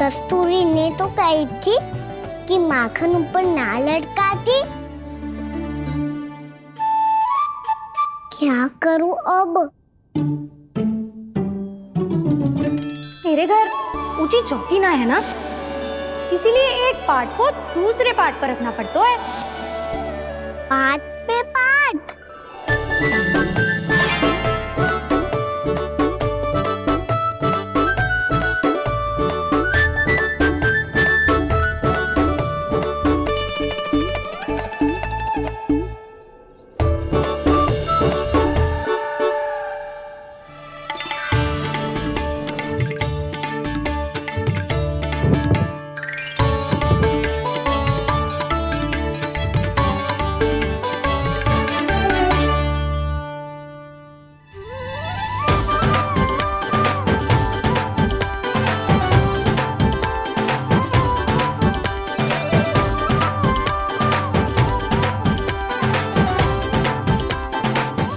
कस्तूरी ने तो कही थी कि माखन ऊपर ना लटकाती। क्या करूं अब? मेरे घर ऊंची चौकी ना है ना, इसीलिए एक पार्ट को दूसरे पार्ट पर रखना पड़ता है। पार्ट पे पार्ट।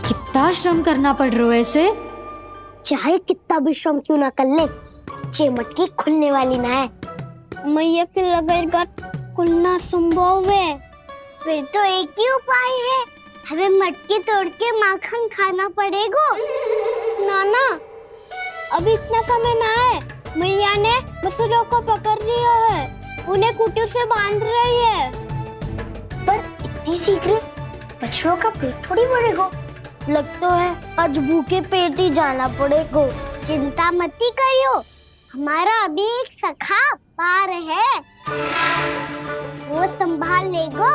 कितना श्रम करना पड़ रहा है इसे। चाहे कितना भी श्रम क्यों ना कर ले, ये मटकी खुलने वाली ना है। मैया के लगेगा खुलना संभव है। फिर तो एक ही उपाय है, हमें मटकी तोड़ के माखन खाना पड़ेगा। नाना, अभी इतना समय ना है। मैया ने बछड़ों को पकड़ लिया है, उन्हें खूंटों से बांध रही है। पर इतनी शीघ्र बछड़ों का पेट थोड़ी भरेगा। लगता है आज भूखे पेट ही जाना पड़ेगा। चिंता मत करियो, हमारा अभी एक सखा पार है, वो संभाल लेगा।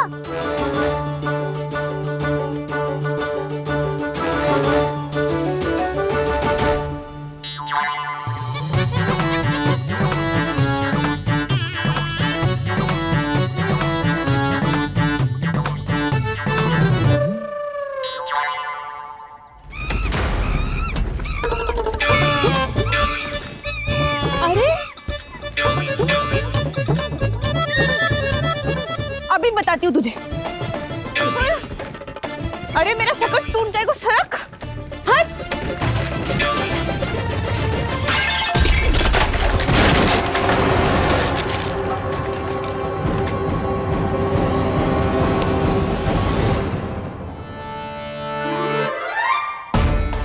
अभी बताती हूँ तुझे। अरे मेरा शकट टूट जाएगा, सरक हट।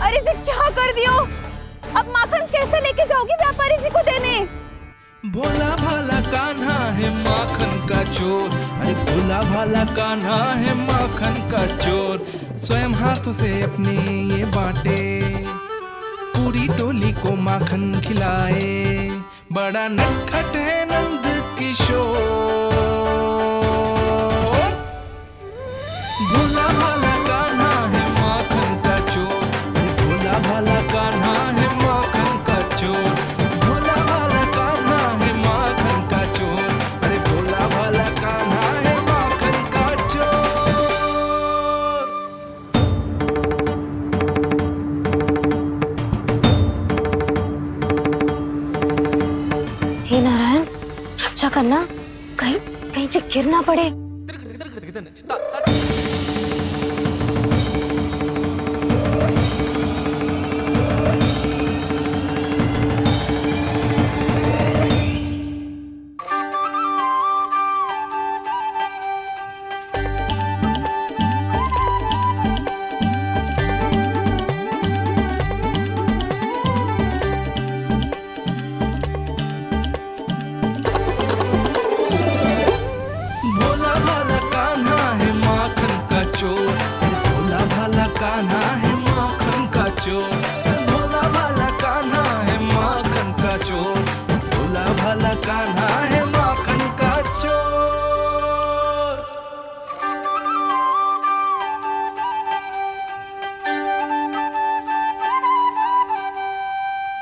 अरे जी क्या कर दियो? अब माखन कैसे लेके जाओगी व्यापारी जी को देने? भोला भाला कान्हा है माखन का चोर, अरे भोला भाला कान्हा है माखन का चोर। स्वयं हाथों से अपने ये बांटे, पूरी टोली को माखन खिलाए। बड़ा नटखट है नंद किशोर। भोला भाला कान्हा है माखन का चोर, अरे भोला भाला कान्हा है माखन का चोर। करना, कहीं कहीं से गिर ना पड़े।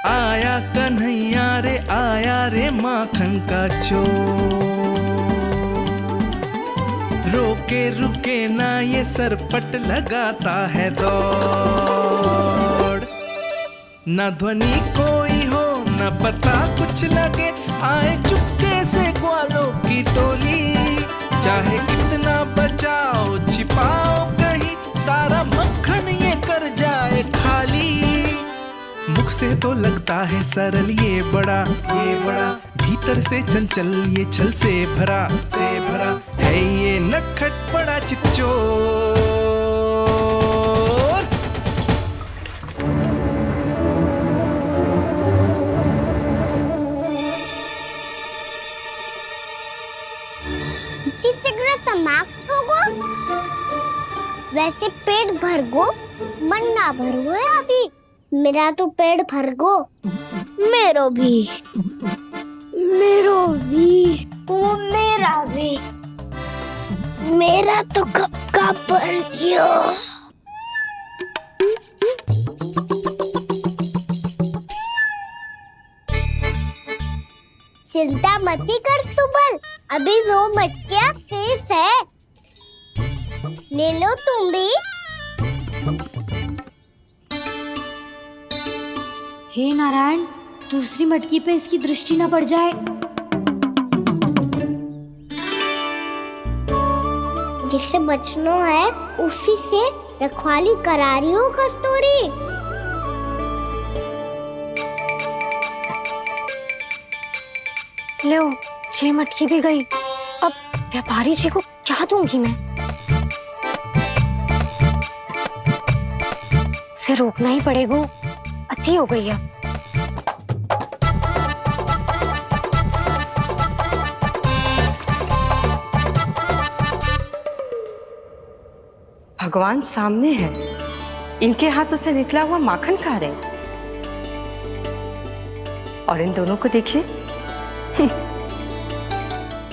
आया कन्हैया रे आया रे माखन का चोर। रोके रुके ना ये सरपट लगाता है दौड़। ना ध्वनि कोई हो ना पता कुछ लगे, आए चुपके से ग्वालों की टोली। चाहे कितना बचाओ छिपाओ कहीं, सारा मक्खन ये कर जाए खाली। मुख से तो लगता है सरल ये बड़ा, भीतर भीतर से चंचल ये छल से भरा है ये नटखट बड़ा चिकचोर। सिगरेट समाप्त होगो, वैसे पेट भर गो मन ना भरो है अभी। मेरा तो पेट भर गो, मेरो भी ओ मेरा भी, मेरा तो कब का भर गयो। चिंता मती कर सुबल, अभी 2 मटकियाँ शेष है, ले लो तुम भी। हे नारायण, दूसरी मटकी पे इसकी दृष्टि न पड़ जाए। जिससे बचना है उसी से रखवाली करा रही हो कस्तूरी। लो, 6 मटकी भी गई। अब व्यापारी जी को क्या दूंगी मैं? इसे रोकना ही पड़ेगा, अति हो गई है। भगवान सामने है, इनके हाथों से निकला हुआ माखन खा रहे, और इन दोनों को देखिए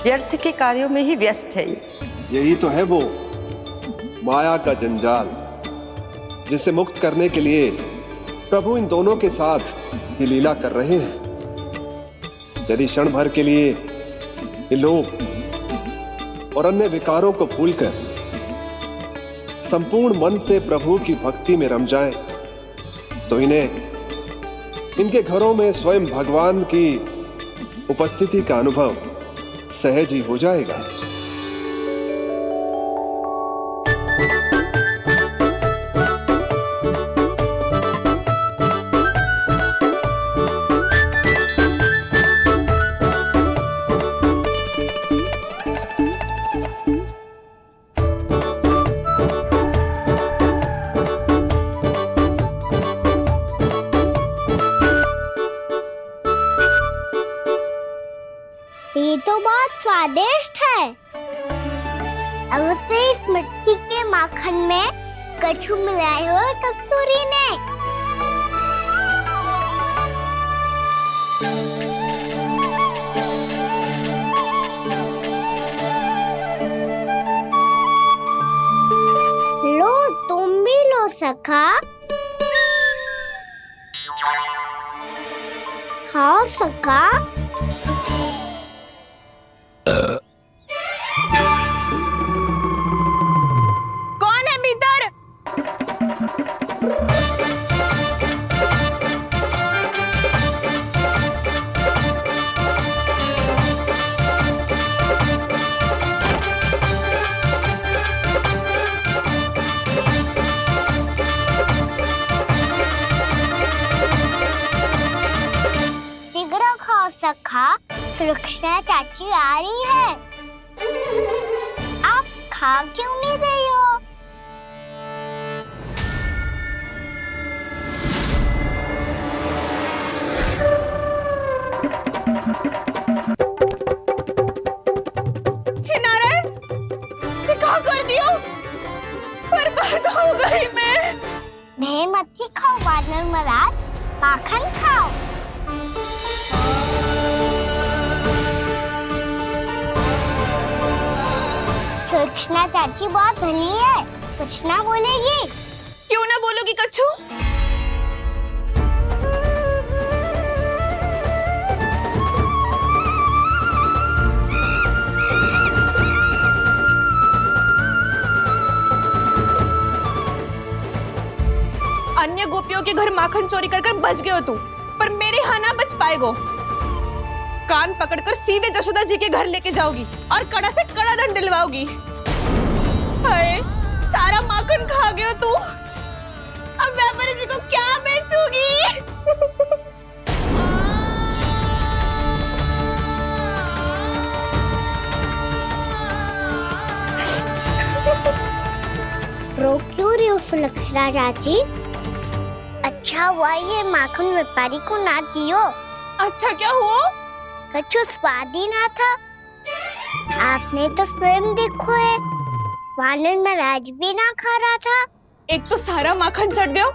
व्यर्थ के कार्यों में ही व्यस्त है। यही तो है वो माया का जंजाल, जिसे मुक्त करने के लिए प्रभु इन दोनों के साथ ये लीला कर रहे हैं। यदि क्षण भर के लिए ये लोग और अन्य विकारों को भूलकर संपूर्ण मन से प्रभु की भक्ति में रम जाएं, तो इन्हें इनके घरों में स्वयं भगवान की उपस्थिति का अनुभव सहज ही हो जाएगा। ये तो बहुत स्वादिष्ट है। अवश्य इस मिट्टी के माखन में कछु मिलाए हो कस्तूरी ने। लो, तुम भी लो सखा, खाओ सखा। कौन है भीतर? शीघ्र खाओ सखा, सुलक्षणा चाची आ रही है। आप खा क्यों नहीं रही हो? हे नारायण, क्या कर दियो? बर्बाद हो गई मैं। मच्छी खाओ वानर महाराज, माखन खाओ। सुलक्षणा चाची बहुत भली है, कुछ ना बोलेगी। क्यों ना बोलोगी कच्छू? अन्य गोपियों के घर माखन चोरी कर बच गए हो तू, पर मेरे यहाँ ना बच पाएगो। कान पकड़कर सीधे जशोदा जी के घर लेके जाओगी और कड़ा से कड़ा दंड दिलवाओगी। हाय, सारा माखन खा गए हो तू। अब व्यापारी जी को क्या बेचूगी? लखरा चाची, अच्छा हुआ ये माखन व्यापारी को ना दियो। अच्छा क्या हुआ? कछु स्वाद ही ना था। आपने तो स्वयं देखो है, वानर महाराज भी ना खा रहा था। एक तो सारा माखन चढ़ गयो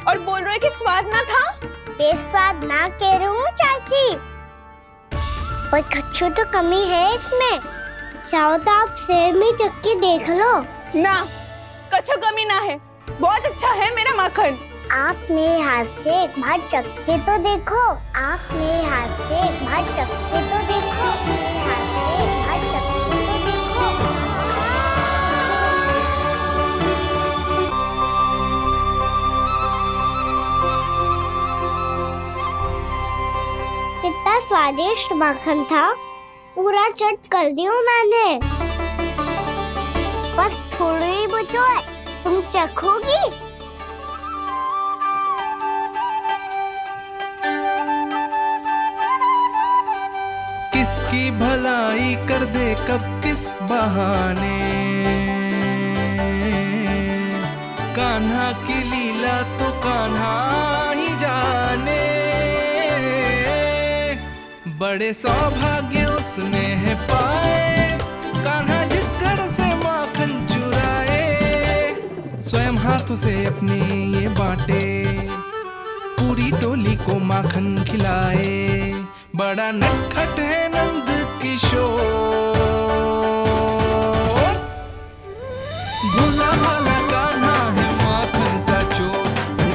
और बोल रहे कि स्वाद ना था। बेस्वाद ना कह रही हूँ चाची, पर कछु तो कमी है इसमें। चाहो तो आप सेब में चक्की देख लो। ना, कछु कमी ना है, बहुत अच्छा है मेरा माखन। आप मेरे हाथ से एक बार चक्के तो देखो। आप मेरे हाथ से एक बार चक्के तो देखो। मेरे हाथ से एक बार चक्के तो देखो। कितना स्वादिष्ट माखन था, पूरा चट कर दिया मैंने। बस थोड़ी ही बचो है, तुम चखोगी? किसकी भलाई कर दे कब किस बहाने, कान्हा की लीला तो कान्हा ही जाने। बड़े सौभाग्य उसने है पाए, कान्हा जिस घर से माखन चुराए। स्वयं हाथों से अपने ये बांटे, पूरी टोली को माखन खिलाए। बड़ा नटखट है नंद किशोर, भोला भाला कान्हा है माखन का चोर।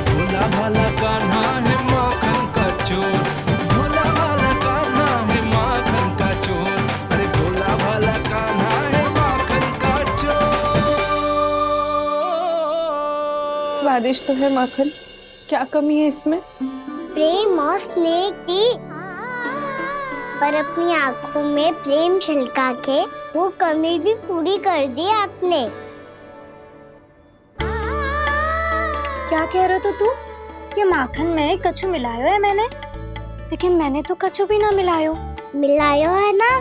भोला भाला कान्हा है माखन का चोर। भोला भाला कान्हा है माखन का चोर। अरे भोला भाला कान्हा है माखन का चोर। स्वादिष्ट तो है माखन, क्या कमी है इसमें? प्रेम और स्नेह की, पर अपनी आंखों में प्रेम छलका के वो कमी भी पूरी कर दी आपने। क्या कह रहे हो तू? ये माखन में कछु मिलायो है मैंने, लेकिन मैंने तो कछु भी ना मिलायो। मिलायो है ना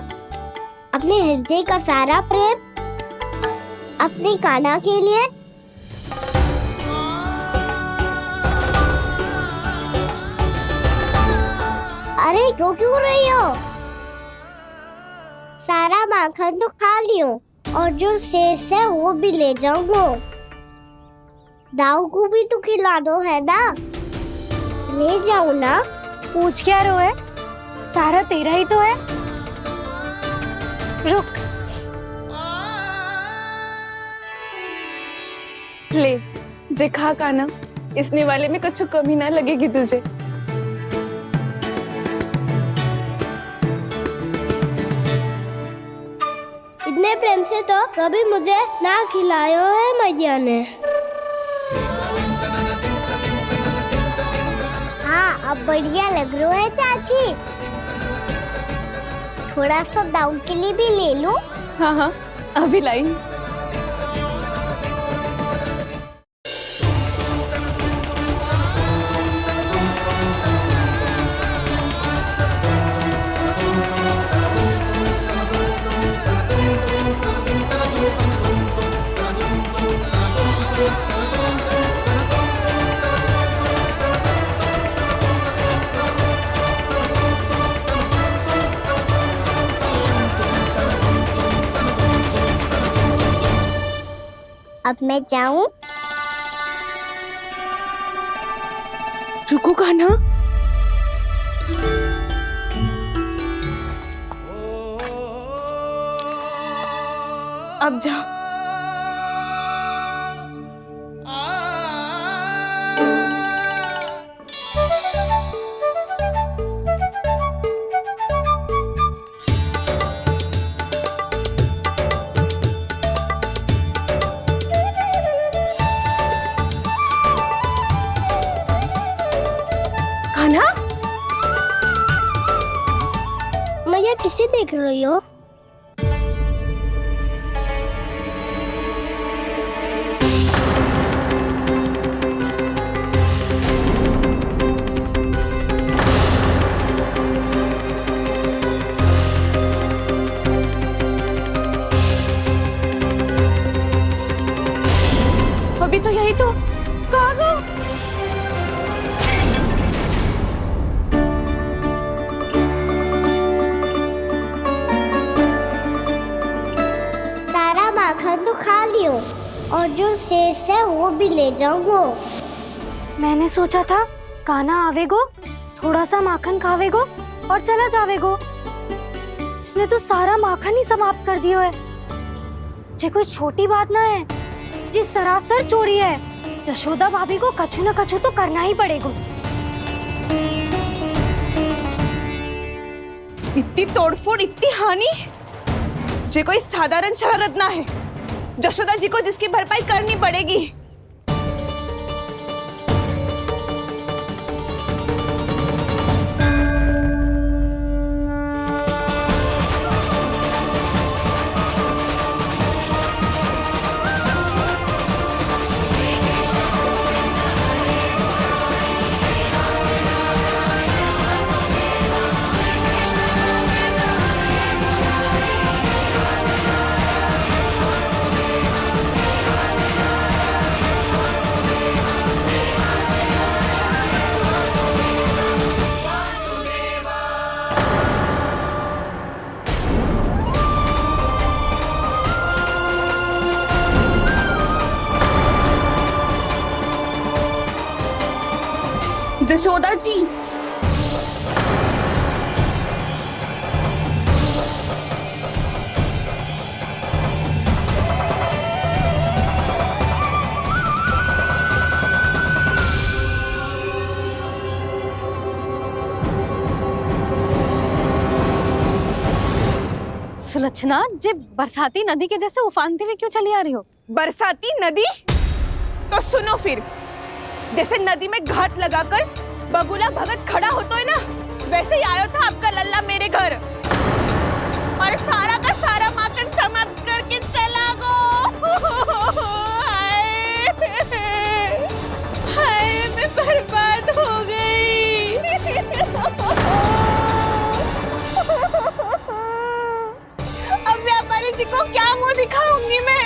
अपने हृदय का सारा प्रेम अपने कान्हा के लिए। अरे रो क्यों रही हो? सारा माखन तो खा लियो और जो शेष है वो भी ले जाऊंगा। दाऊ को भी तो खिला दो है ना, ले जाओ ना। पूछ क्या रो है, सारा तेरा ही तो है। रुक, ले जे खा कान्हा, इसने वाले में कुछ कमी ना लगेगी तुझे। इतने प्रेम से तो कभी मुझे ना खिलायो है मैया ने। हाँ अब बढ़िया लग रहा है चाची। थोड़ा सा दाऊ के लिए भी ले लूं? हाँ हाँ अभी लाई। अब मैं जाऊं? रुको कान्हा, अब जा। कान्हा, मैया किसे देख रही हो? अभी तो यही तो और जो शेष है वो भी ले जाऊंगा। मैंने सोचा था कान्हा आवेगो, थोड़ा सा माखन खावेगो और चला जावेगो। इसने तो सारा माखन ही समाप्त कर दिया है। ये कोई छोटी बात ना है, जी सरासर चोरी है। यशोदा भाभी को कछु न कछु तो करना ही पड़ेगा। इतनी तोड़फोड़, इतनी हानि, ये कोई साधारण शरारत ना है। यशोदा जी को जिसकी भरपाई करनी पड़ेगी। यशोदा जी, सुलक्षणा, जे बरसाती नदी के जैसे उफानते हुए क्यों चली आ रही हो? बरसाती नदी? तो सुनो फिर, जैसे नदी में घाट लगाकर बगुला भगत खड़ा होता है ना, वैसे ही आया था आपका लल्ला मेरे घर और सारा का सारा माखन समाप्त करके चला गो। हाय, मैं बर्बाद हो गई। अब व्यापारी जी को क्या मुंह दिखाऊंगी मैं?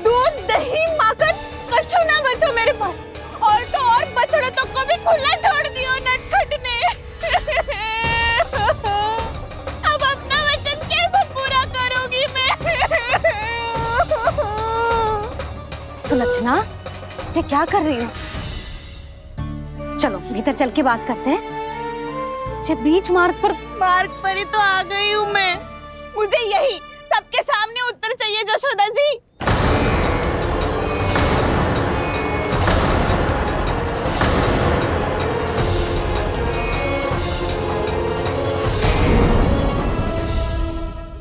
दूध, दही, माखन कछु ना बचो मेरे पास। और तो और बछड़े तो को भी खुला छोड़ दियो नटखट ने। अब अपना वचन कैसे पूरा करूंगी मैं? सुलक्षणा, ये क्या कर रही हो? चलो भीतर चल के बात करते हैं। ये बीच मार्ग पर ही तो आ गई हूँ मैं। मुझे यही सबके सामने उत्तर चाहिए यशोदा जी।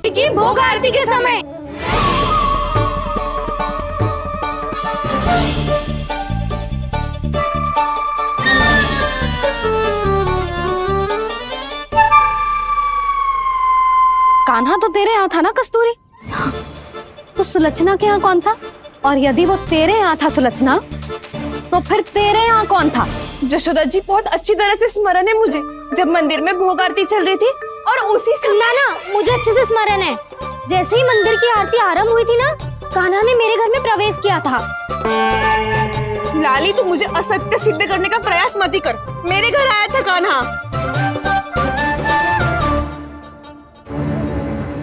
की भोग आरती के समय कान्हा तो तेरे यहाँ था ना कस्तूरी? तो सुलक्षणा के यहाँ कौन था? और यदि वो तेरे यहाँ था सुलक्षणा, तो फिर तेरे यहाँ कौन था? यशोदा जी, बहुत अच्छी तरह से स्मरण है मुझे, जब मंदिर में भोग आरती चल रही थी और उसी समय ना, मुझे अच्छे से स्मरण है। जैसे ही मंदिर की आरती आरंभ हुई थी ना, कान्हा ने मेरे घर में प्रवेश किया था। लाली, तू मुझे असत्य सिद्ध करने का प्रयास मत ही कर। मेरे घर आया था कान्हा।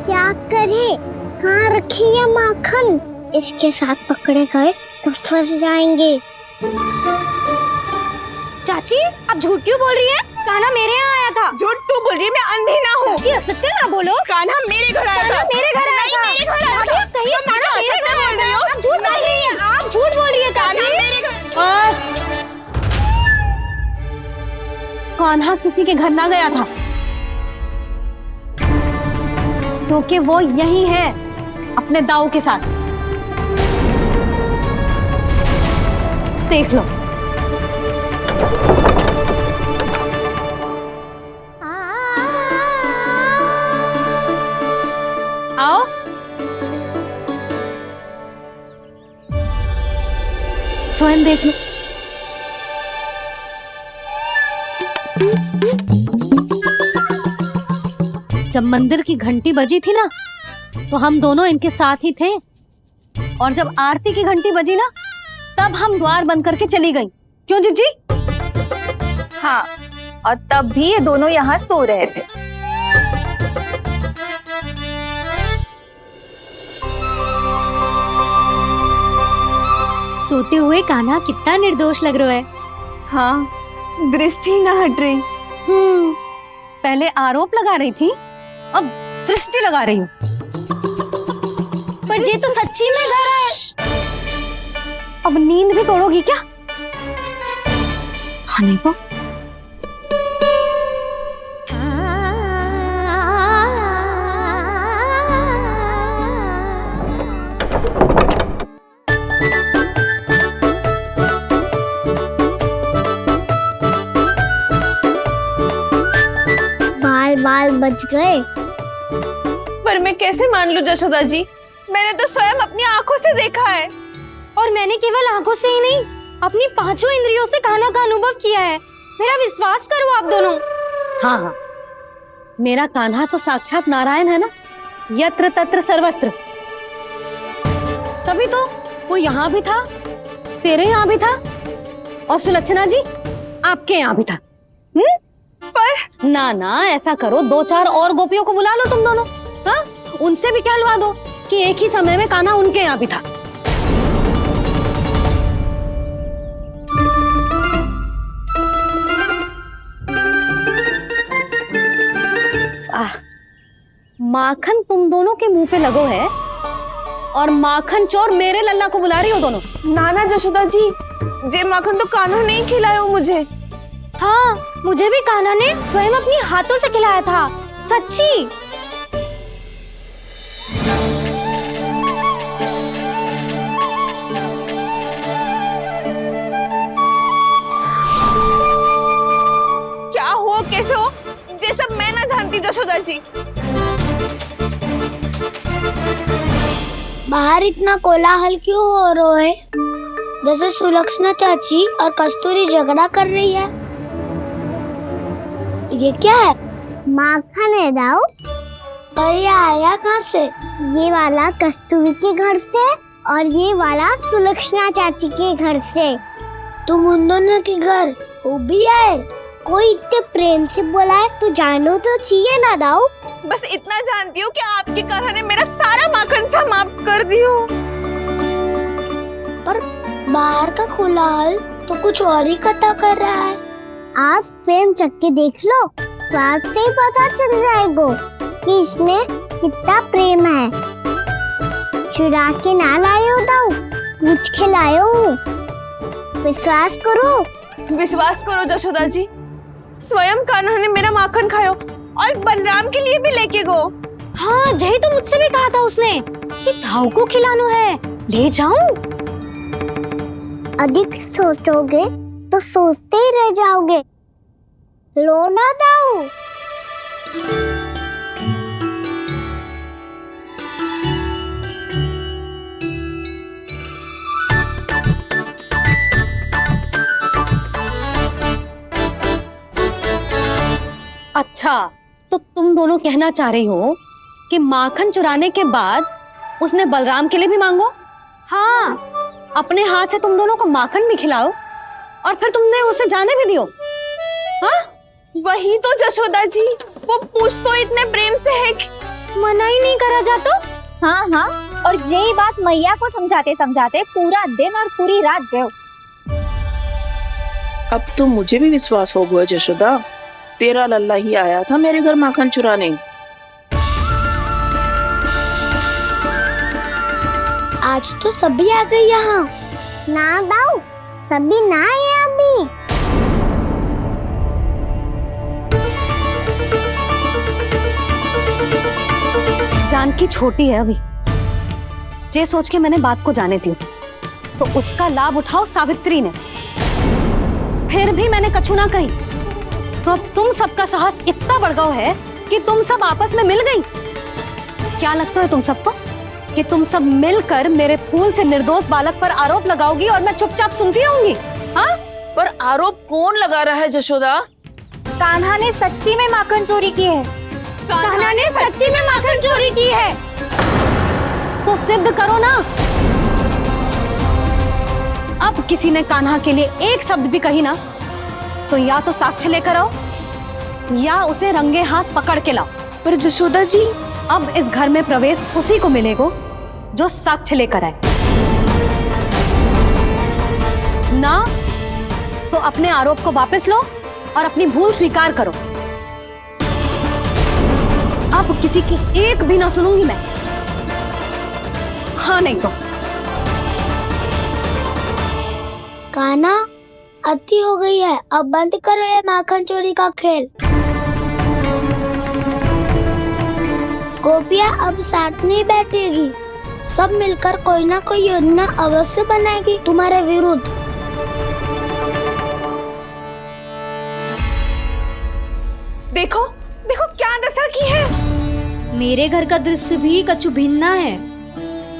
क्या करे? कहाँ रखी है माखन? इसके साथ पकड़े गए तो फंस जाएंगे। चाची, आप झूठ क्यों बोल रही है? कान्हा मेरे यहाँ आया था। झूठ तू बोल रही है? मैं अंधी ना हूँ। चाची, असत्य ना बोलो। कान्हा मेरे घर आया था। मेरे घर आया था। मेरे घर आया था। कहिए कान्हा मेरे घर बोल रही हो? आप झूठ बोल रही हैं। आप झूठ बोल रही है चाची। मेरे घर। बस, कान्हा किसी के घर ना गया था, क्योंकि वो यही है अपने दाऊ के साथ। देख लो। आओ। स्वयं देख लो। जब मंदिर की घंटी बजी थी ना, तो हम दोनों इनके साथ ही थे, और जब आरती की घंटी बजी ना, तब हम द्वार बंद करके चली गई। क्यों जीजी? हाँ, और तब भी ये दोनों यहाँ सो रहे थे। सोते हुए कान्हा कितना निर्दोष लग रहा है। हाँ, दृष्टि ना हट रही। पहले आरोप लगा रही थी, अब दृष्टि लगा रही हूँ। पर ये तो सच्ची में घर है। अब नींद भी तोड़ोगी क्या? हनी को बाल बच गए। पर मैं कैसे मान लूं जशोदा जी, मैंने तो स्वयं अपनी आंखों से देखा है। और मैंने केवल आंखों से ही नहीं, अपनी 5 इंद्रियों से कान्हा का अनुभव किया है। मेरा विश्वास करो आप दोनों। हाँ हाँ, मेरा कान्हा तो साक्षात नारायण है ना, यत्र तत्र सर्वत्र। तभी तो वो यहाँ भी था, तेरे यहाँ भी था, और सुलक्षणा जी आपके यहाँ भी था। पर ना ऐसा करो, 2-4 और गोपियों को बुला लो तुम दोनों। हाँ, उनसे भी कहलवा दो कि एक ही समय में कान्हा उनके यहाँ भी था। माखन तुम दोनों के मुंह पे लगो है, और माखन चोर मेरे लल्ला को बुला रही हो दोनों। नाना जशोदा जी, जे माखन तो कान्हा ने ही खिलाया हो मुझे। हाँ, मुझे भी कान्हा ने स्वयं अपनी हाथों से खिलाया था, सच्ची। क्या हो कैसे हो, ये सब मैं ना जानती जशोदा जी। बाहर इतना कोलाहल क्यों हो रहा है? जैसे सुलक्षणा चाची और कस्तूरी झगड़ा कर रही है। ये क्या है? माखन है दाऊ। और ये आया कहाँ से? ये वाला कस्तूरी के घर से और ये वाला सुलक्षणा चाची के घर से। तुम उन दोनों के घर वो भी आए? कोई इतने प्रेम से बोला है तो जानो तो चाहिए ना दाऊ। बस इतना जानती हूँ कि आपके कान्हा ने मेरा सारा माखन समाप्त कर दियो। पर बाहर का कोलाहल तो कुछ और ही कथा कर रहा है। आप स्वयं चख के देख लो, तो आपसे ही पता चल जाएगा कि इसमें कितना प्रेम है। चुरा के ना लाए हो दाऊ, पूछ के लाए हो। विश्वास करो जशोदा जी, स्वयं कान्हा ने मेरा माखन खायो और बलराम के लिए भी लेके गो। हाँ, जही तो मुझसे भी कहा था उसने कि दाऊ को खिलाना है, ले जाऊं। अधिक सोचोगे तो सोचते ही रह जाओगे। लो ना दाऊ। अच्छा, तो तुम दोनों कहना चाह रही हो कि माखन चुराने के बाद उसने बलराम के लिए भी मांगो? हाँ, अपने हाथ से तुम दोनों को माखन भी खिलाओ और फिर तुमने उसे जाने भी दियो। हाँ, वही तो जशोदा जी, वो पूछ तो इतने प्रेम से है कि मना ही नहीं करा जा तो। हाँ, और यही बात मैया को समझाते समझाते पूरा दिन और पूरी रात गए। अब तो मुझे भी विश्वास हो गया जशोदा, तेरा लल्ला ही आया था मेरे घर माखन चुराने। आज तो सभी आ गए यहाँ। ना दाऊ, सभी ना आए अभी। जानकी छोटी है अभी, ये सोच के मैंने बात को जाने दी, तो उसका लाभ उठाओ सावित्री ने। फिर भी मैंने कछु ना कही, तो अब तुम सबका साहस इतना बढ़ गया है कि तुम सब आपस में मिल गई। क्या लगता है तुम सबको कि तुम सब मिलकर मेरे फूल से निर्दोष बालक पर आरोप लगाओगी और मैं चुपचाप सुनती रहूंगी? हाँ? पर आरोप कौन लगा रहा है जशोदा? कान्हा ने सच्ची में माखन चोरी की है। कान्हा ने सच्ची में माखन चोरी की है, तो सिद्ध करो ना। अब किसी ने कान्हा के लिए एक शब्द भी कही ना, तो या तो साक्ष्य लेकर आओ या उसे रंगे हाथ पकड़ के लाओ। पर जशोदा जी, अब इस घर में प्रवेश उसी को मिलेगा जो साक्ष्य लेकर आए। ना तो अपने आरोप को वापस लो और अपनी भूल स्वीकार करो। अब किसी की एक भी ना सुनूंगी मैं। हाँ नहीं तो कान्हा, अति हो गई है, अब बंद करो ये माखन चोरी का खेल। गोपियाँ अब साथ नहीं बैठेगी, सब मिलकर कोई ना कोई योजना अवश्य बनाएगी तुम्हारे विरुद्ध। देखो देखो क्या दशा की है। मेरे घर का दृश्य भी कछु भिन्न है।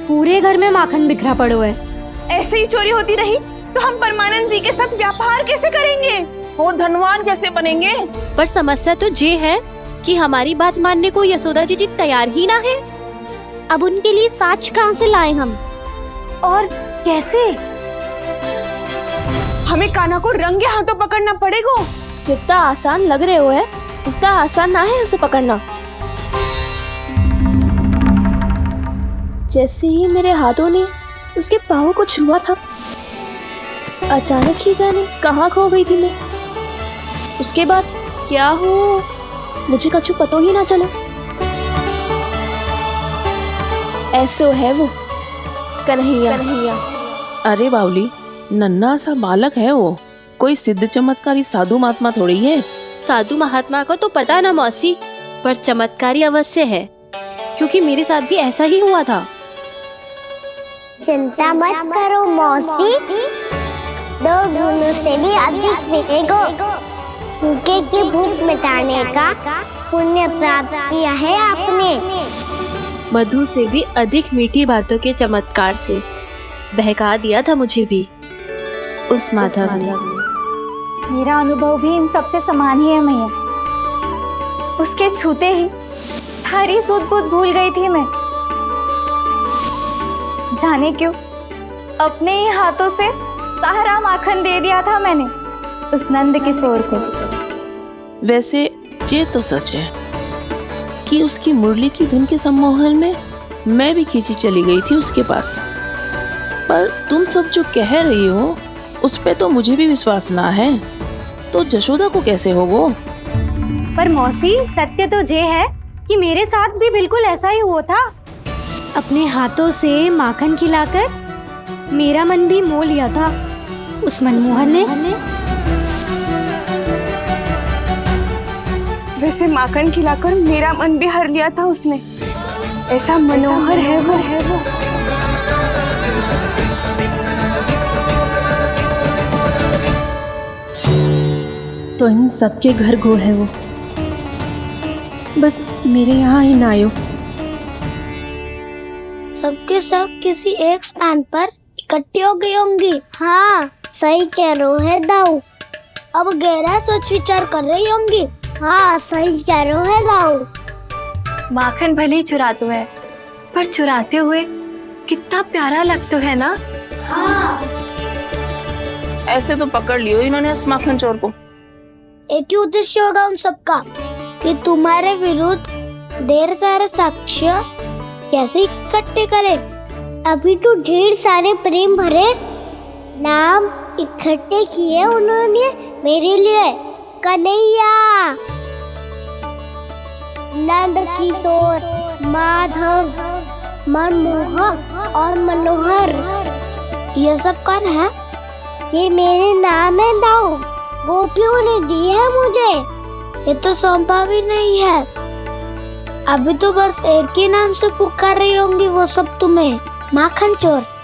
पूरे घर में माखन बिखरा पड़ो है। ऐसे ही चोरी होती रही तो हम परमानंद जी के साथ व्यापार कैसे करेंगे और धनवान कैसे बनेंगे? पर समस्या तो ये है कि हमारी बात मानने को यशोदा जी तैयार ही ना है। अब उनके लिए साक्ष्य कहाँ से लाए हम? और कैसे? हमें कान्हा को रंगे हाथों पकड़ना पड़ेगा। जितना आसान लग रहे हो है उतना आसान ना है उसे पकड़ना। जैसे ही मेरे हाथों ने उसके पाँव को छुआ था, अचानक ही जाने कहाँ खो गई थी मैं। उसके बाद क्या हो मुझे कछु पता ही ना चला। ऐसो है वो कन्हैया। अरे बावली, नन्हा सा बालक है वो, कोई सिद्ध चमत्कारी साधु महात्मा थोड़ी है। साधु महात्मा को तो पता ना मौसी, पर चमत्कारी अवश्य है, क्योंकि मेरे साथ भी ऐसा ही हुआ था। चिंता मत करो मौसी, 2 गुणों से भी अधिक मिलेगा। भूखे की भूख मिटाने का पुण्य प्राप्त किया है आपने। मधु से भी अधिक मीठी बातों के चमत्कार से बहका दिया था मुझे भी उस माधव ने। मेरा अनुभव भी इन सबसे समान ही है मैया। उसके छूते ही सारी सूध बूध भूल गई थी मैं। जाने क्यों अपने ही हाथों से सारा माखन दे दिया था मैंने उस नंद किशोर को। वैसे ये तो सच है कि उसकी मुरली की धुन के सम्मोहन में मैं भी खींची चली गई थी उसके पास। पर तुम सब जो कह रही हो उस पे तो मुझे भी विश्वास ना है, तो जशोदा को कैसे होगो? पर मौसी, सत्य तो ये है कि मेरे साथ भी बिल्कुल ऐसा ही हुआ था। अपने हाथों से माखन खिलाकर मेरा मन भी मोह लिया था उस मनमोहन ने। वैसे माखन खिलाकर मेरा मन भी हर लिया था उसने। ऐसा मनोहर है वो। तो इन सबके घर गो है वो, बस मेरे यहाँ ही ना आयो। सबके सब किसी एक स्थान पर इकट्ठी हो गई होंगी। हाँ, सही कह रहे है दाऊ। अब गहरा सोच विचार कर रही होंगी। हाँ, सही कह रहे है दाऊ। माखन भले ही चुराते है, पर चुराते हुए कितना प्यारा लगता है ना। हाँ। ऐसे तो पकड़ लियो इन्होंने उस माखन चोर को। एक ही उद्देश्य होगा उन सबका कि तुम्हारे विरुद्ध ढेर सारे साक्ष्य कैसे इकट्ठे करे। अभी तो ढेर सारे प्रेम भरे नाम इकट्ठे किए उन्होंने मेरे लिए। कन्हैया, नंद किशोर, माधव, मनमोहक और मनोहर, ये सब कौन है? ये मेरे नाम है दाऊ। गोपियों ने दिए है मुझे, ये तो सौंपा भी नहीं है। अभी तो बस एक ही नाम से पुकार रही होंगी वो सब तुम्हें, माखन चोर।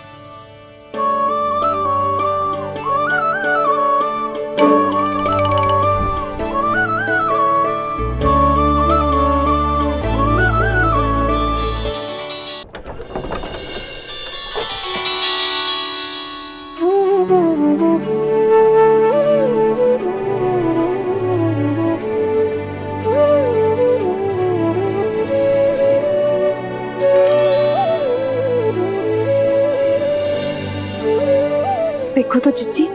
देखो तो चिच्ची,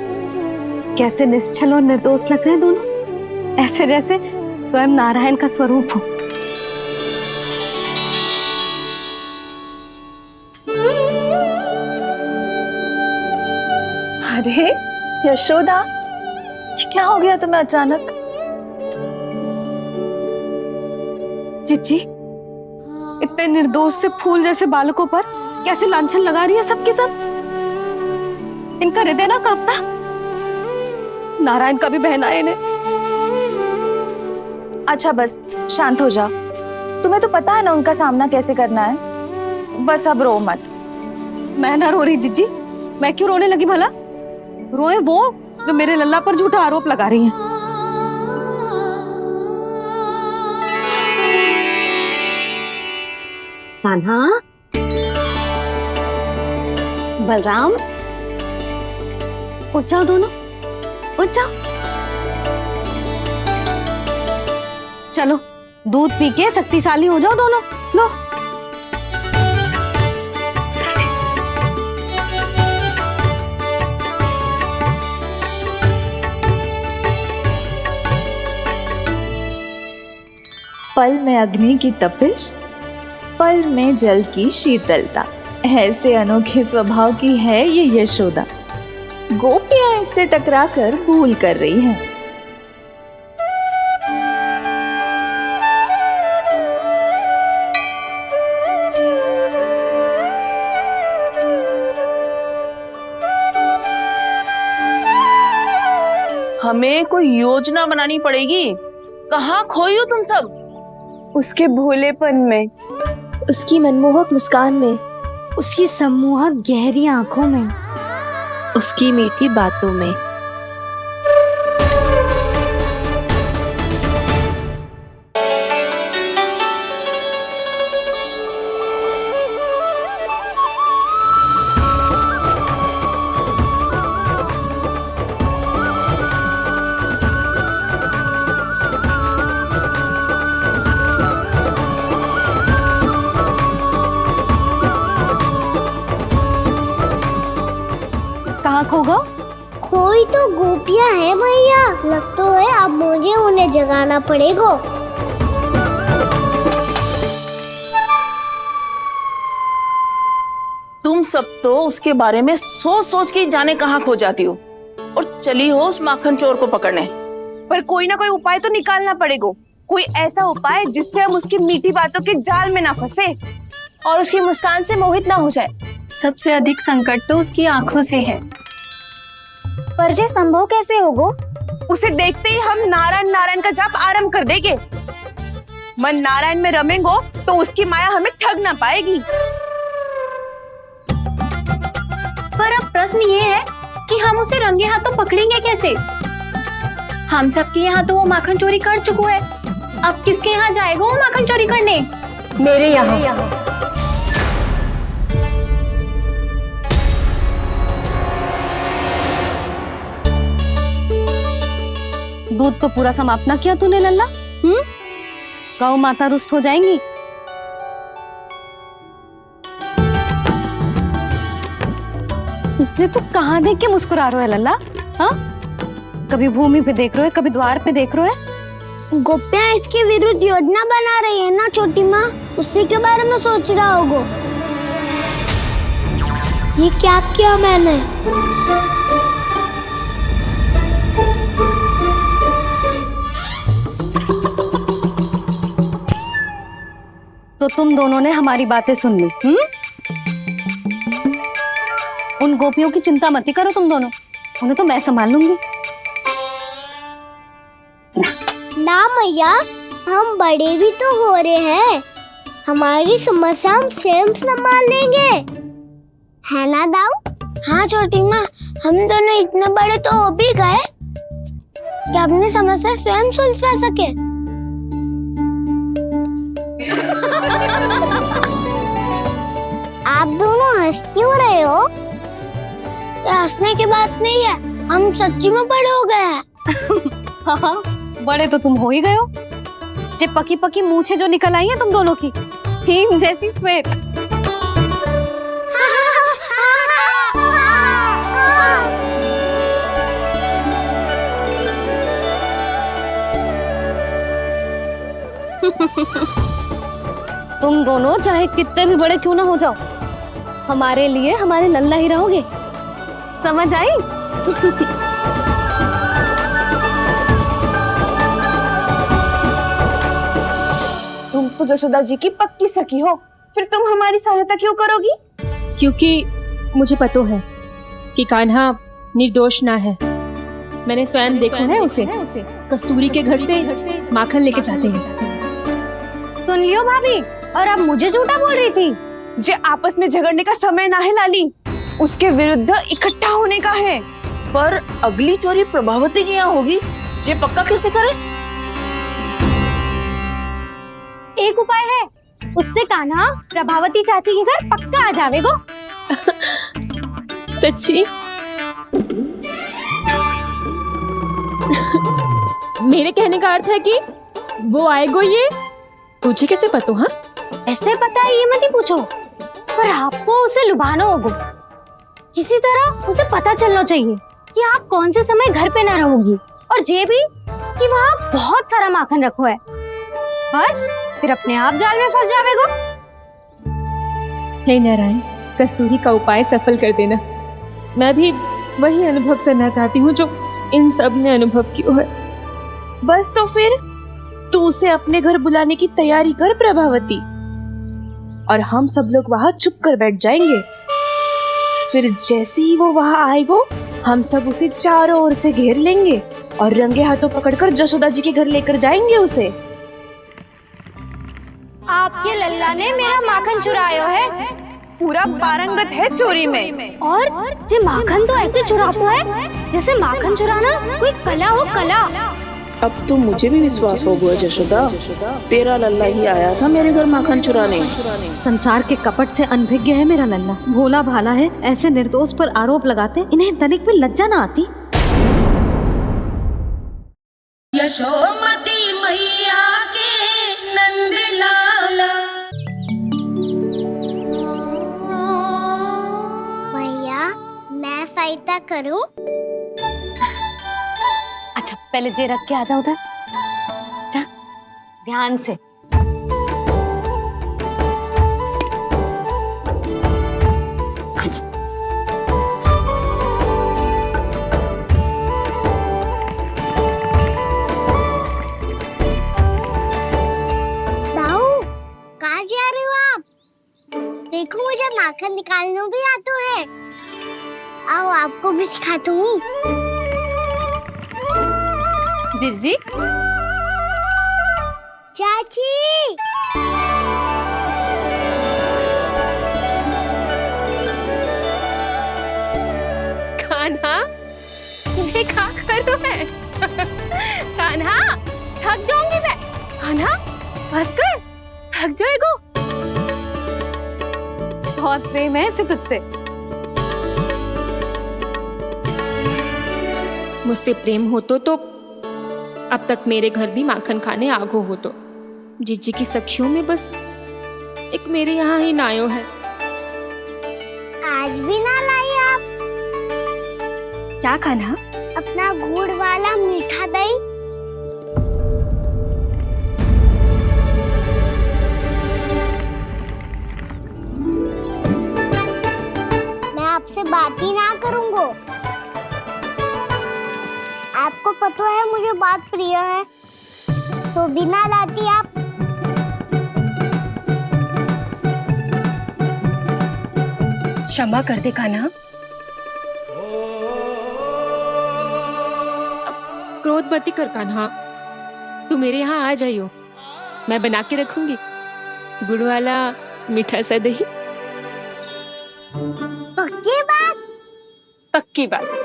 कैसे निश्चल और निर्दोष लग रहे हैं दोनों, ऐसे जैसे स्वयं नारायण का स्वरूप हो। अरे यशोदा, क्या हो गया तुम्हें अचानक? चिच्ची, इतने निर्दोष से फूल जैसे बालकों पर कैसे लांछन लगा रही है सबके सब। इनका हृदय ना कांपता? नारायण का भी बहना है इन्हें। अच्छा बस शांत हो जाओ, तुम्हें तो पता है ना उनका सामना कैसे करना है। बस अब रो मत। मैं ना रो रही जिज्जी, मैं क्यों रोने लगी भला? रोए वो जो मेरे लल्ला पर झूठा आरोप लगा रही हैं। कान्हा, बलराम, उठ जाओ दोनों, उठ जाओ। चलो दूध पी के शक्तिशाली हो जाओ दोनों। लो। पल में अग्नि की तपिश, पल में जल की शीतलता, ऐसे अनोखे स्वभाव की है ये यशोदा। गोपियां इससे टकराकर भूल कर रही हैं। हमें कोई योजना बनानी पड़ेगी। कहाँ खोई हो तुम सब? उसके भोलेपन में, उसकी मनमोहक मुस्कान में, उसकी सम्मोहक गहरी आंखों में, उसकी मीठी बातों में। कहाँ खो गो? कोई तो गोपियां है भैया, लग तो है अब मुझे उन्हें जगाना पड़ेगा। तुम सब तो उसके बारे में सोच सोच के जाने कहाँ खो जाती हो और चली हो उस माखन चोर को पकड़ने। पर कोई ना कोई उपाय तो निकालना पड़ेगा। कोई ऐसा उपाय जिससे हम उसकी मीठी बातों के जाल में ना फंसे और उसकी मुस्कान से मोहित ना हो जाए। सबसे अधिक संकट तो उसकी आंखों से है। पर ये संभव कैसे होगो? उसे देखते ही हम नारायण नारायण का जाप आरंभ कर देंगे। मन नारायण में रमेंगो तो उसकी माया हमें ठग ना पाएगी। पर अब प्रश्न ये है कि हम उसे रंगे हाथों पकड़ेंगे कैसे? हम सबके यहाँ तो वो माखन चोरी कर चुका है। अब किसके यहाँ जाएगा वो माखन चोरी करने? मेरे यहाँ। दूध तो पूरा समाप्त ना किया तूने लल्ला। गौ माता रुष्ट हो जाएंगी। जे तू कहाँ देख के मुस्कुरा रहे है लल्ला? हाँ, कभी भूमि पे देख रहे है, कभी द्वार पे देख रहे है। गोपियां इसके विरुद्ध योजना बना रही है ना छोटी माँ, उसी के बारे में सोच रहा होगा। ये क्या किया मैंने? तो तुम दोनों ने हमारी बातें सुन ली। उन गोपियों की चिंता मत करो तुम दोनों, उन्हें तो मैं संभाल लूंगी। ना मैया, हम बड़े भी तो हो रहे हैं, हमारी समस्या हम स्वयं संभाल लेंगे, है ना दाऊ? हाँ छोटी माँ, हम दोनों इतने बड़े तो हो भी गए कि अपनी समस्या स्वयं सुलझा सके। आप दोनों हंस क्यों रहे हो? ये हंसने की बात नहीं है, हम सच्ची में बड़े हो गए हैं। हाँ, बड़े तो तुम हो ही गए हो। जे पकी पकी मूछें जो निकल आई हैं तुम दोनों की, हिम जैसी श्वेत। तुम दोनों चाहे कितने भी बड़े क्यों ना हो जाओ, हमारे लिए हमारे लल्ला ही रहोगे। समझ आई? तो जशोदा जी की पक्की सखी हो, फिर तुम हमारी सहायता क्यों करोगी? क्योंकि मुझे पता है कि कान्हा निर्दोष ना है। मैंने स्वयं देखा है उसे कस्तूरी के घर से माखन लेके जाते हैं। सुन लियो भाभी, और अब मुझे झूठा बोल रही थी। जे आपस में झगड़ने का समय ना है लाली, उसके विरुद्ध इकट्ठा होने का है। पर अगली चोरी प्रभावती की यहाँ होगी, जे पक्का कैसे करे? एक उपाय है, उससे कान्हा प्रभावती चाची के घर पक्का आ जावेगो। सच्ची? मेरे कहने का अर्थ है कि वो आएगो, ये तुझे कैसे पता? हाँ, ऐसे पता है ये मत ही पूछो, पर आपको उसे लुभाना होगा। किसी तरह उसे पता चलना चाहिए कि आप कौन से समय घर पे ना रहोगी, और ये भी कि वहाँ बहुत सारा माखन रखो है। बस फिर अपने आप जाल में फंस जावेगो। हे नारायण, कस्तूरी का उपाय सफल कर देना। मैं भी वही अनुभव करना चाहती हूँ जो इन सब ने अनुभव किया है। बस तो फिर तू उसे अपने घर बुलाने की तैयारी कर प्रभावती, और हम सब लोग वहाँ चुप कर बैठ जाएंगे। फिर जैसे ही वो वहाँ आएगो, हम सब उसे चारों ओर से घेर लेंगे और रंगे हाथों पकड़कर जशोदा जी के घर लेकर जाएंगे उसे। आपके लल्ला ने मेरा माखन चुराया है, पूरा पारंगत है चोरी में। और जे माखन तो ऐसे चुराता है जैसे माखन चुराना कोई कला हो, कला। अब तो मुझे भी विश्वास हो गया जशोदा, तेरा लल्ला ही आया था मेरे घर माखन चुराने। संसार के कपट से अनभिज्ञ है मेरा लल्ला, भोला भाला है। ऐसे निर्दोष पर आरोप लगाते इन्हें तनिक भी लज्जा ना आती। यशोमती मैया के नंद लाला। भैया मैं सहायता करूं? अच्छा पहले जे रख के आ जाओ उधर, जा ध्यान से। दाऊ, कहाँ जा रहे हो आप? देखो मुझे माखन निकालना भी आता है। आओ आपको भी सिखाता हूँ। जीजी, चाची, कान्हा ये क्या करो है? कान्हा थक जाऊंगी मैं। कान्हा बस कर, थक जाएगो। बहुत प्रेम है इसे तुझसे। मुझसे प्रेम हो तो अब तक मेरे घर भी माखन खाने आगो हो। तो जीजी की सखियों में बस एक मेरे यहाँ ही नायो है। आज भी ना लाई आप? क्या कान्हा? अपना गुड़ वाला मीठा दही। मैं आपसे बात ही ना करूंगा। आपको पता है मुझे बात प्रिय है, तो बिना लाती आप। क्षमा कर दे कान्हा। क्रोध मत कर कान्हा, तू मेरे यहाँ आ जाइयो, मैं बना के रखूंगी गुड़ वाला मीठा सा दही। पक्की बात? पक्की बात।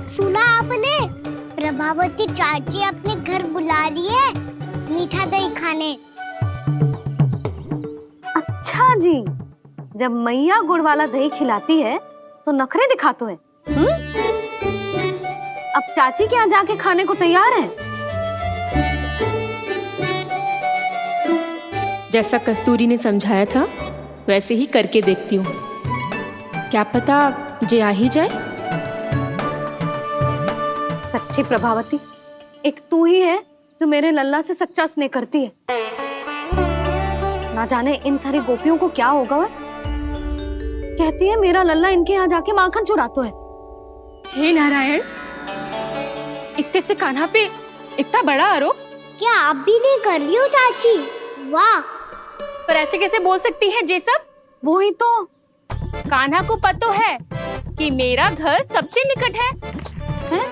सुना आपने? प्रभावती चाची अपने घर बुला रही है मीठा दही खाने। अच्छा जी, जब मैया गुड़ वाला दही खिलाती है तो नखरे दिखाते हैं। अब चाची के यहाँ जाके खाने को तैयार हैं। जैसा कस्तूरी ने समझाया था वैसे ही करके देखती हूँ, क्या पता जे आ ही जाए। सच्ची प्रभावती, एक तू ही है जो मेरे लल्ला से सच्चा स्नेह करती है। ना जाने इन सारी गोपियों को क्या होगा। वह कहती है मेरा लल्ला इनके यहाँ जाके माखन चुराता है। हे नारायण, इतने से कान्हा पे इतना बड़ा आरोप? क्या आप भी नहीं कर रही हो चाची? वाह, पर ऐसे कैसे बोल सकती है जे सब? वो ही तो। कान्हा को पता है कि मेरा घर सबसे निकट है, हैं?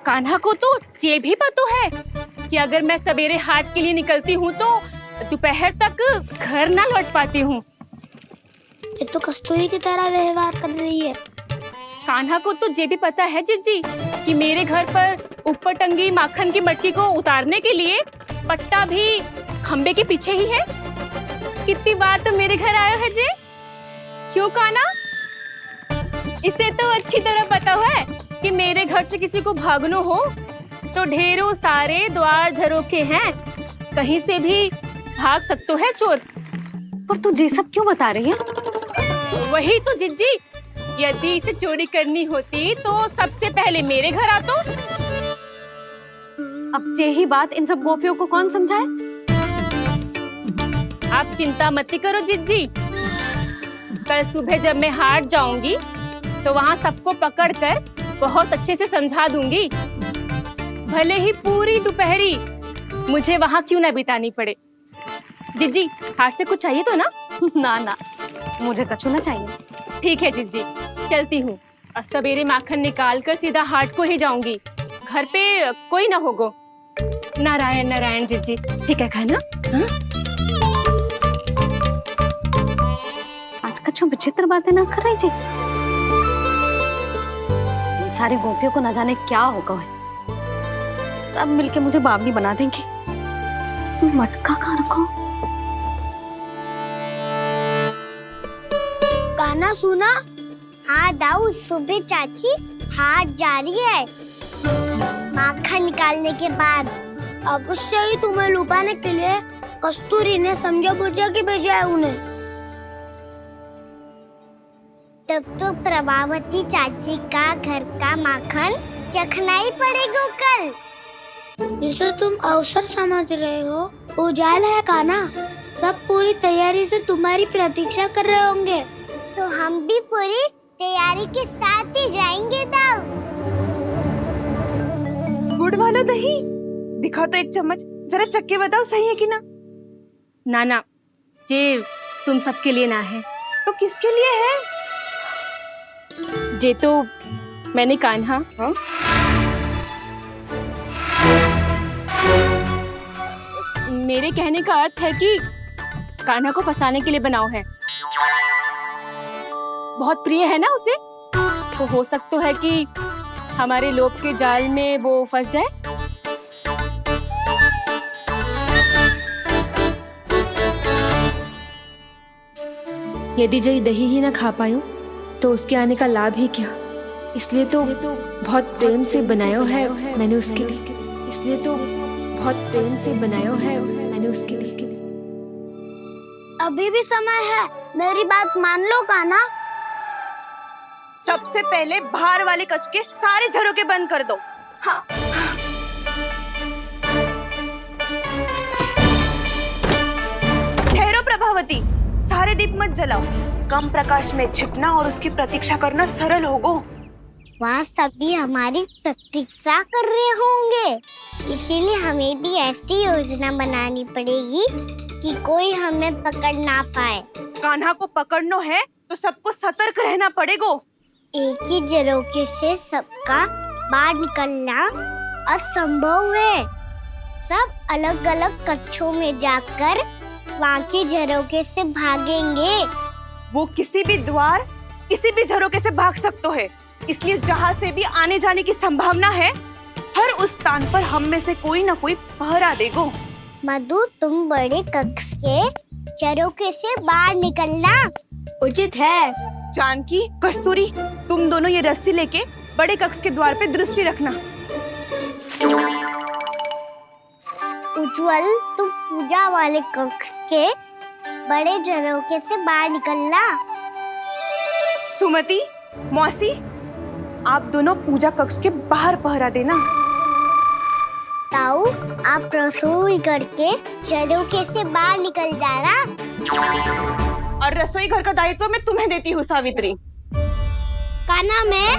कान्हा को तो ये भी पता है कि अगर मैं सवेरे हाट के लिए निकलती हूँ तो दोपहर तक घर ना लौट पाती हूँ। ये तो कस्तूरी की तरह व्यवहार कर रही है। कान्हा को तो ये भी पता है जिज्जी कि मेरे घर पर ऊपर टंगी माखन की मटकी को उतारने के लिए पट्टा भी खंबे के पीछे ही है। कितनी बार तो मेरे घर आयो है जे। क्यों कान्हा? इसे तो अच्छी तरह पता है कि मेरे घर से किसी को भागनो हो तो ढेरों सारे द्वार झरोखे हैं, कहीं से भी भाग सकते है चोर। पर तू ये सब क्यों बता रही है? वही तो जिज्जी, यदि इसे चोरी करनी होती तो सबसे पहले मेरे घर आतो। अब यही बात इन सब गोपियों को कौन समझाए? आप चिंता मत करो जिज्जी, कल सुबह जब मैं हाट जाऊंगी तो वहाँ सबको पकड़कर बहुत अच्छे से समझा दूंगी, भले ही पूरी दोपहरी मुझे वहाँ क्यों ना बितानी पड़े। जिज्जी, हाट से कुछ चाहिए तो ना? ना ना, मुझे कछु ना चाहिए। ठीक है जिज्जी, चलती हूँ। और सवेरे माखन निकाल कर सीधा हाट को ही जाऊंगी, घर पे कोई ना होगो। नारायण नारायण जिज्जी, ठीक है खाना? आज कछु विचित्र बातें ना कर रही जी। सारी गोपियों को न जाने क्या होगा है। सब मिलके मुझे बावली बना देंगे। मटका कहाँ रखो? गाना सुना? हाँ दाऊ, सुबह चाची हाट जा रही है माखन निकालने के बाद। अवश्य ही तुम्हें लुभाने के लिए कस्तूरी ने समझा बुझा के भेजा है उन्हें। तब तो प्रभावती चाची का घर का माखन चखना ही पड़ेगा कल। जिसे तुम अवसर समझ रहे हो, उजाल है कान्हा। सब पूरी तैयारी से तुम्हारी प्रतीक्षा कर रहे होंगे। तो हम भी पूरी तैयारी के साथ ही जाएंगे दाऊ। गुड़ वाला दही दिखा तो एक चम्मच, जरा चख के बताओ सही है कि ना? ना ना, जे तुम सबके लिए ना है। तो किसके लिए है? जे तो मैंने कान्हा मेरे कहने का अर्थ है कि कान्हा को फंसाने के लिए बनाओ है। बहुत प्रिय है ना उसे, तो हो सकता है कि हमारे लोभ के जाल में वो फंस जाए। यदि जय दही ही ना खा पायूं तो उसके आने का लाभ ही क्या। इसलिए तो बहुत प्रेम से बनाया है मैंने उसके लिए। इसलिए तो बहुत प्रेम से बनाया है मैंने उसके लिए। अभी भी समय है, मेरी बात मान लो कान्हा। सबसे पहले बाहर वाले कच के सारे झरोके बंद कर दो। हाँ। ठहरो प्रभावती, सारे दीप मत जलाओ। कम प्रकाश में छिपना और उसकी प्रतीक्षा करना सरल होगो। वहाँ सभी हमारी प्रतीक्षा कर रहे होंगे, इसीलिए हमें भी ऐसी योजना बनानी पड़ेगी कि कोई हमें पकड़ ना पाए। कान्हा को पकड़ना है तो सबको सतर्क रहना पड़ेगा। एक ही झरोखे से सबका बाहर निकलना असंभव है। सब अलग अलग कक्षों में जाकर वहाँ के झरोखे से भागेंगे। वो किसी भी द्वार, किसी भी झरोखे से भाग सकते है, इसलिए जहाँ से भी आने जाने की संभावना है, हर उस स्थान पर हम में से कोई ना कोई पहरा देगो। मधु, तुम बड़े कक्ष के झरोखे से बाहर निकलना उचित है। जानकी, कस्तूरी, तुम दोनों ये रस्सी लेके बड़े कक्ष के द्वार पे दृष्टि रखना। उज्जवल, तुम पूजा वाले कक्ष के बड़े झरोखे से बाहर निकलना। सुमति, मौसी, आप दोनों पूजा कक्ष के बाहर पहरा देना। ताऊ, आप रसोई करके झरोखे से बाहर निकल जाना। और रसोई घर का दायित्व मैं तुम्हें देती हूँ सावित्री। कान्हा, मैं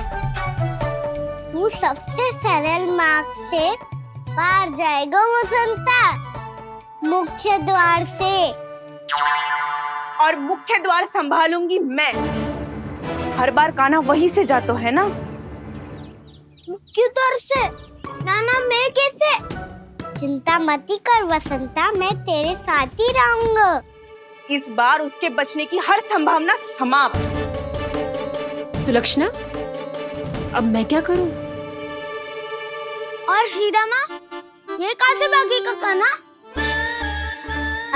तू सबसे सरल मार्ग से बाहर जाएगा वसंता, मुख्य द्वार से। और मुख्य द्वार संभालूंगी मैं। हर बार कान्हा वहीं से जातो है ना। मुख्य द्वार से? नाना मैं कैसे? चिंता मती कर वसंता, मैं तेरे साथ ही रहूंगा। इस बार उसके बचने की हर संभावना समाप्त। सुलक्षणा, अब मैं क्या करूं? और सीधा माँ, ये कहाँ से भागी कान्हा?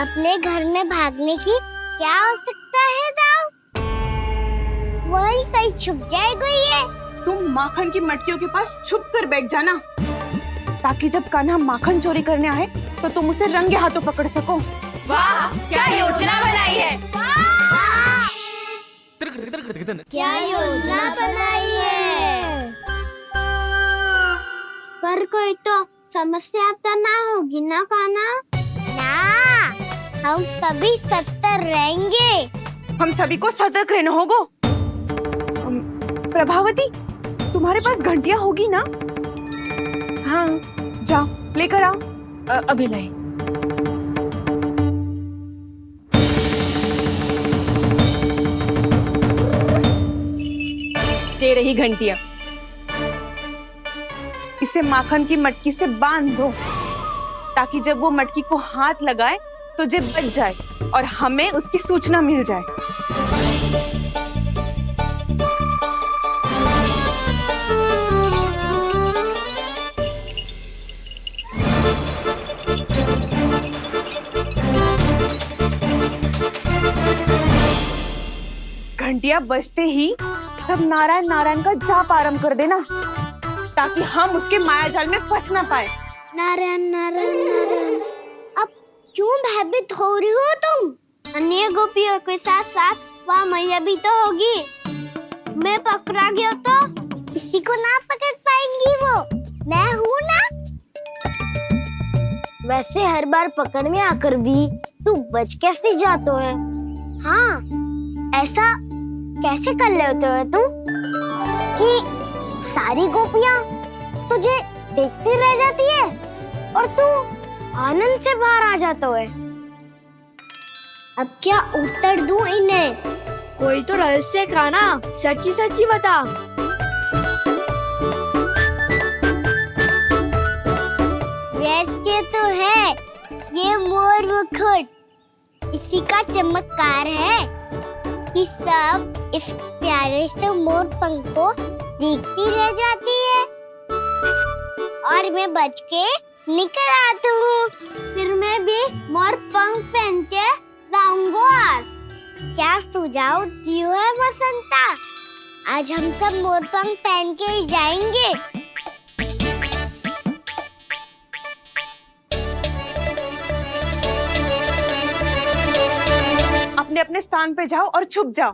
अपने घर में भागने की क्या हो सकता है दाऊ? वही कहीं छुप जाएगा ये। तुम माखन की मटकियों के पास छुप कर बैठ जाना, ताकि जब कान्हा माखन चोरी करने आए तो तुम उसे रंगे हाथों पकड़ सको। वाह, क्या योजना बनाई है। क्या योजना बनाई है? पर कोई तो समस्या तो ना होगी ना कान्हा? ना, हम सभी सतर्क रहेंगे। हम सभी को सतर्क रहना होगा। प्रभावती, तुम्हारे पास घंटियां होगी ना? हाँ, जाओ लेकर आओ। अभी लाई। ये रही घंटियां। इसे माखन की मटकी से बांध दो, ताकि जब वो मटकी को हाथ लगाए तो जे बच जाए और हमें उसकी सूचना मिल जाए। घंटियां बजते ही सब नारायण नारायण का जाप आरंभ कर देना, ताकि हम उसके मायाजाल में फंस ना पाए। नारायण नारायण नारायण। अब क्यों भयभीत हो रही हो तुम? अन्य गोपियों के साथ साथ वहाँ मैया भी तो होगी। मैं पकड़ा गया तो किसी को ना पकड़ पाएंगी वो। मैं हूँ ना। वैसे हर बार पकड़ में आकर भी तू बच कैसे जातो है? हाँ, ऐसा कैसे कर लेते हो तुम कि सारी गोपियाँ तुझे देखती रह जाती है और तू आनंद से बाहर आ जाता है? अब क्या उत्तर दूं इन्हें? कोई तो रहस्य कान्हा, सच्ची सच्ची बता। रहस्य तो है, ये मोर मुकुट इसी का चमत्कार है कि सब इस प्यारे से मोर पंख को देखती रह जाती है और मैं बच के निकल आता हूँ। फिर मैं भी मोर पंख पहन के रहूंगा। क्या सुझाव दियो है वसंता? आज हम सब मोर पंख पहन के ही जाएंगे। अपने अपने स्थान पे जाओ और छुप जाओ।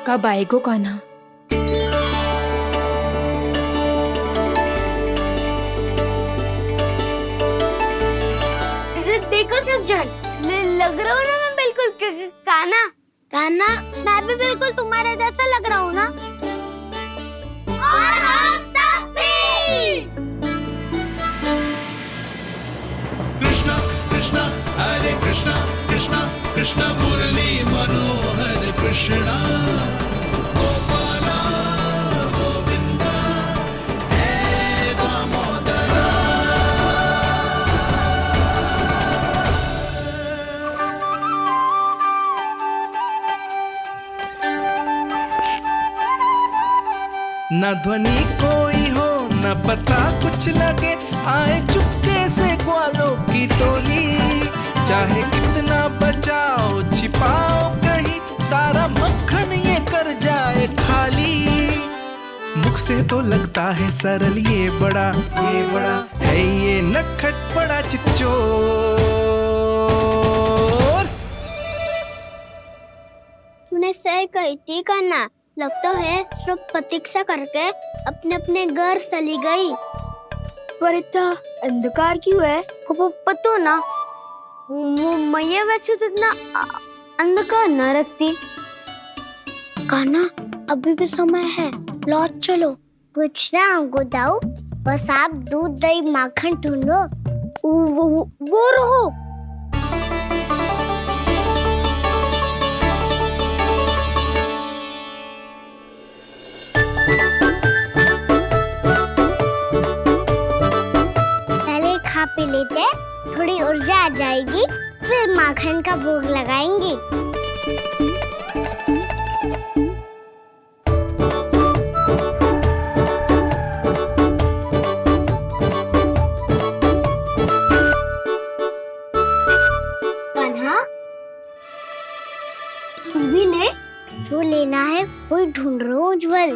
कब आएगो कान्हा? देखो सब जन, लग रहा हूँ ना मैं बिल्कुल कान्हा? कान्हा, मैं भी बिल्कुल तुम्हारे जैसा लग रहा हूँ ना? और हम सब भी। कृष्णा कृष्णा हरे कृष्णा कृष्णा कृष्णा मुरली मनोहर कृष्णा गोपाला गोविंदा हे दामोदरा। न ध्वनि कोई हो न पता कुछ लगे, आए चुपके से ग्वालों की टोली। चाहे कितना बचाओ छिपाओ कहीं, सारा मक्खन ये कर जाए खाली। मुख से तो लगता है सरल, ये बड़ा है ये नटखट बड़ा चिकचोर। तूने सही कही थी कान्हा, लगता है सब प्रतीक्षा करके अपने अपने घर चली गई। पर इतना अंधकार क्यों है? वो पतो ना, मैया वैसे तो इतना अंधकार न रखती। कान्हा अभी भी समय है, लौट चलो। कुछ ना हमको दाऊ, बस आप दूध दही माखन ढूंढो। वो रहो। पहले खा पी लेते, थोड़ी ऊर्जा आ जाएगी, फिर माखन का भोग लगाएंगे। जो लेना है वो ढूंढ रहा हूँ उज्जवल।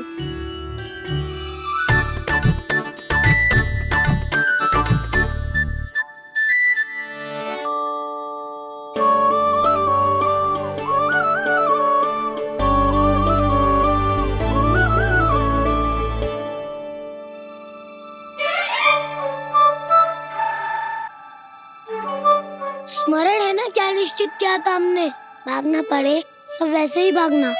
स्मरण है ना क्या निश्चित किया था हमने? भागना पड़े सब वैसे ही भागना।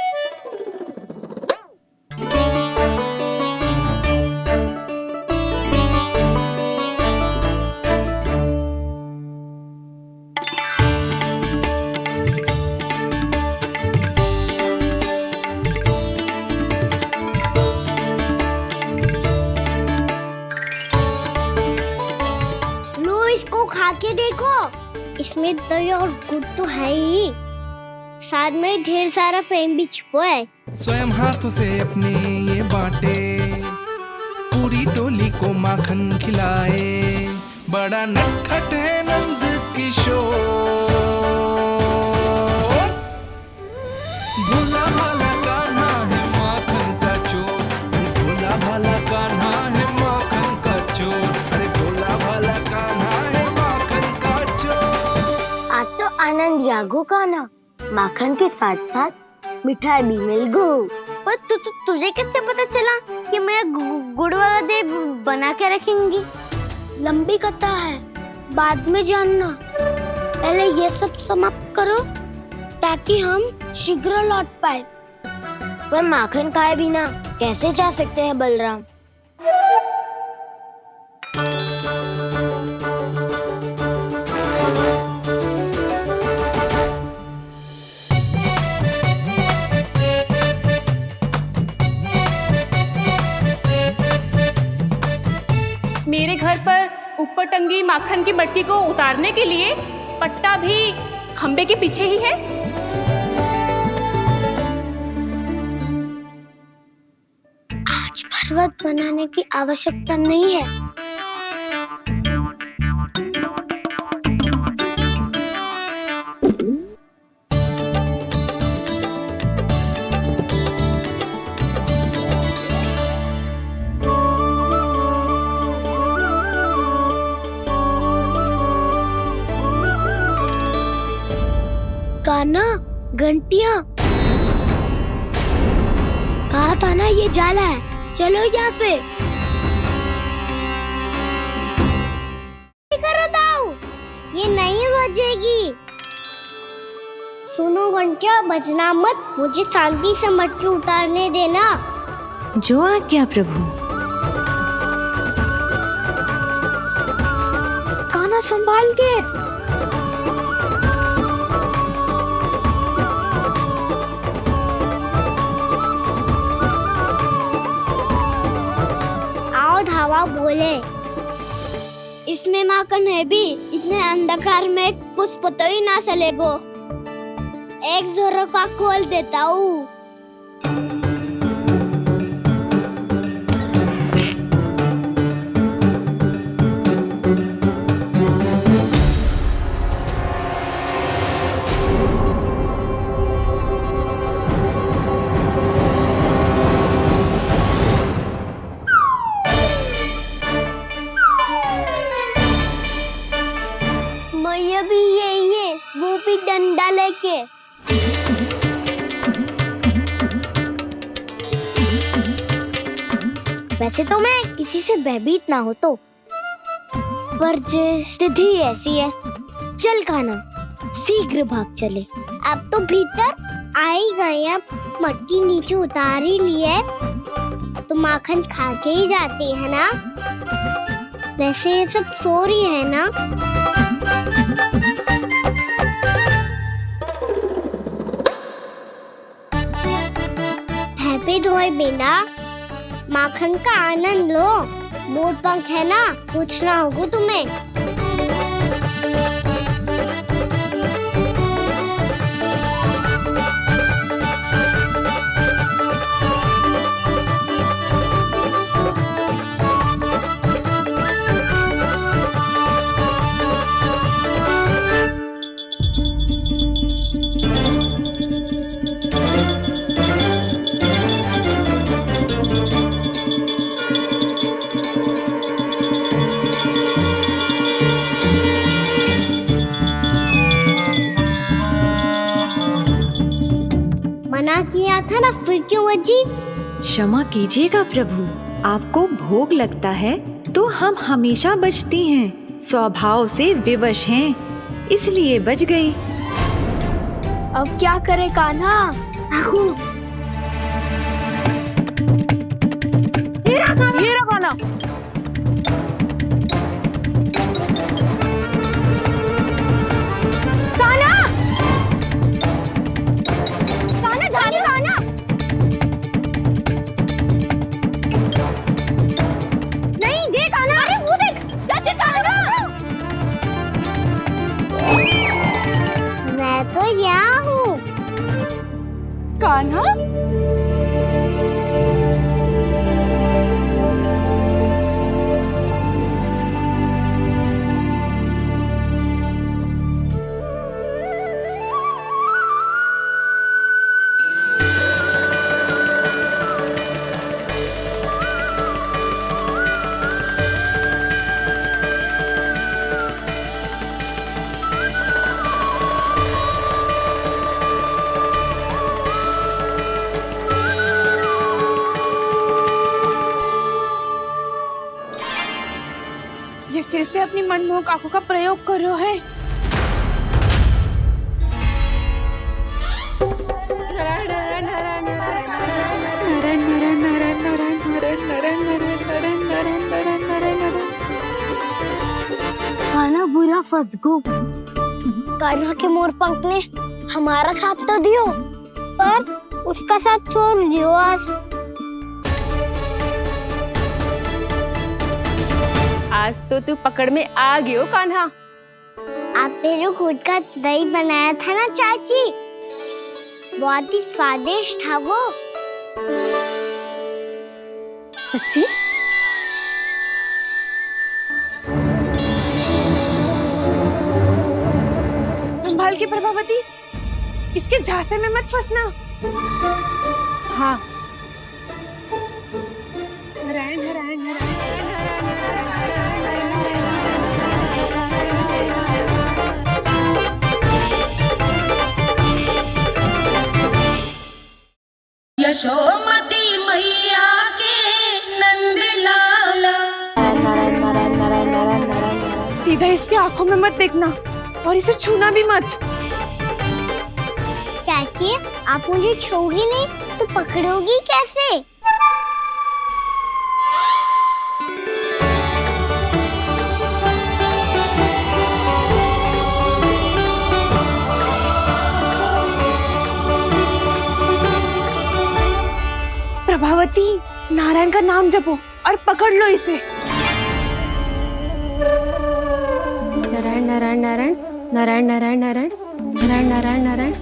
लो इसको खा के देखो, इसमें दही और गुड़ तो है ही, साथ में ढेर सारा प्रेम भी छुपा है। स्वयं हाथों से अपने ये बांटे, पूरी टोली को माखन खिलाए, बड़ा नटखट है नंद किशोर। भोला भाला कान्हा है माखन का चोर, भोला भाला कान्हा है माखन का चोर, अरे भोला भाला कान्हा है माखन का चोर। आज तो आनंद यागो कान्हा, माखन के साथ साथ मिठाई भी मिल गई। पर तुझे कैसे पता चला कि मैं गुड़ वाला देव बना के रखेंगी? लंबी कथा है, बाद में जानना। पहले ये सब समाप्त करो ताकि हम शीघ्र लौट पाए। पर माखन खाए बिना कैसे जा सकते हैं बलराम? मेरे घर पर ऊपर टंगी माखन की मटकी को उतारने के लिए पट्टा भी खंबे के पीछे ही है। आज पर्वत बनाने की आवश्यकता नहीं है। कान्हा, घंटियां, कहा था ना ये जाला है, चलो यहाँ से। करो दाऊ, ये नहीं बजेगी। सुनो घंटियां, बजना मत, मुझे शांति से मटकी उतारने देना। जो आज्ञा प्रभु। कान्हा संभाल के। धावा बोले, इसमें माखन है भी, इतने अंधकार में कुछ पता ही ना चलेगो। एक जोरों का खोल देता हूँ। डंडा लेके। वैसे तो मैं किसी से भयभीत ना हो तो, पर स्थिति ऐसी है। चल कान्हा, शीघ्र भाग चले। अब तो भीतर आ ही गए, अब मटकी नीचे उतार ही ली है तो माखन खा के ही जाती है ना। वैसे ये सब सो रही है ना। हैप्पी धोए बिना माखन का आनंद लो। मोर पंख है ना, पूछना होगा तुम्हें। मना किया था ना, फिर क्यों अजी? क्षमा कीजिएगा प्रभु, आपको भोग लगता है तो हम हमेशा बचती हैं, स्वभाव से विवश हैं, इसलिए बच गई। अब क्या करे कान्हा? ये रहा कान्हा। मैं तो यहाँ हूँ। कान्हा? ये फिर से अपनी मनमोहक आंखों का प्रयोग कर रहे है। कान्हा बुरा फंस गो। कान्हा के मोर पंख ने हमारा साथ तो दियो, पर उसका साथ छोड़ दियो। आज तो तू पकड़ में आ गई हो कान्हा। आपने जो खुद का दही बनाया था ना चाची, बहुत ही स्वादिष्ट था वो। सच्ची? संभाल के प्रभावती, इसके झांसे में मत फंसना। हाँ। नारायण नारायण नारायण। यशोमती मैया के नंद लाला। सीधा इसके आंखों में मत देखना और इसे छूना भी मत। चाची, आप मुझे छोड़ोगी नहीं तो पकड़ोगी कैसे? प्रभावती, नारायण का नाम जपो और पकड़ लो इसे। नारायण नारायण नारायण नारायण नारायण नारायण नारायण नारायण नारायण।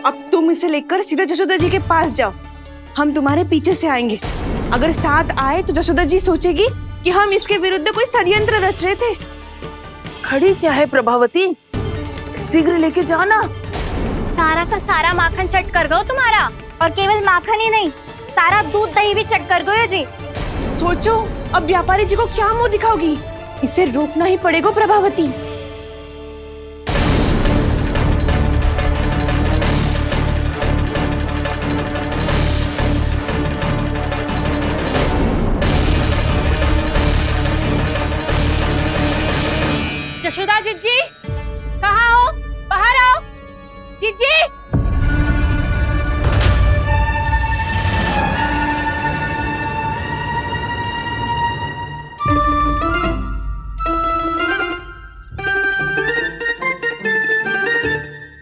अब तुम इसे लेकर सीधा जशोदा जी के पास जाओ, हम तुम्हारे पीछे से आएंगे। अगर साथ आए तो जशोदा जी सोचेगी कि हम इसके विरुद्ध कोई षड्यंत्र रच रहे थे। खड़ी क्या है प्रभावती, शीघ्र लेके जाओ ना। सारा का सारा माखन चट कर गयो तुम्हारा, और केवल माखन ही नहीं, सारा दूध दही भी चट कर गयो जी। सोचो अब व्यापारी जी को क्या मुंह दिखाओगी। इसे रोकना ही पड़ेगा प्रभावती। यशोदा जीजी, कहाँ हो? बाहर आओ जीजी।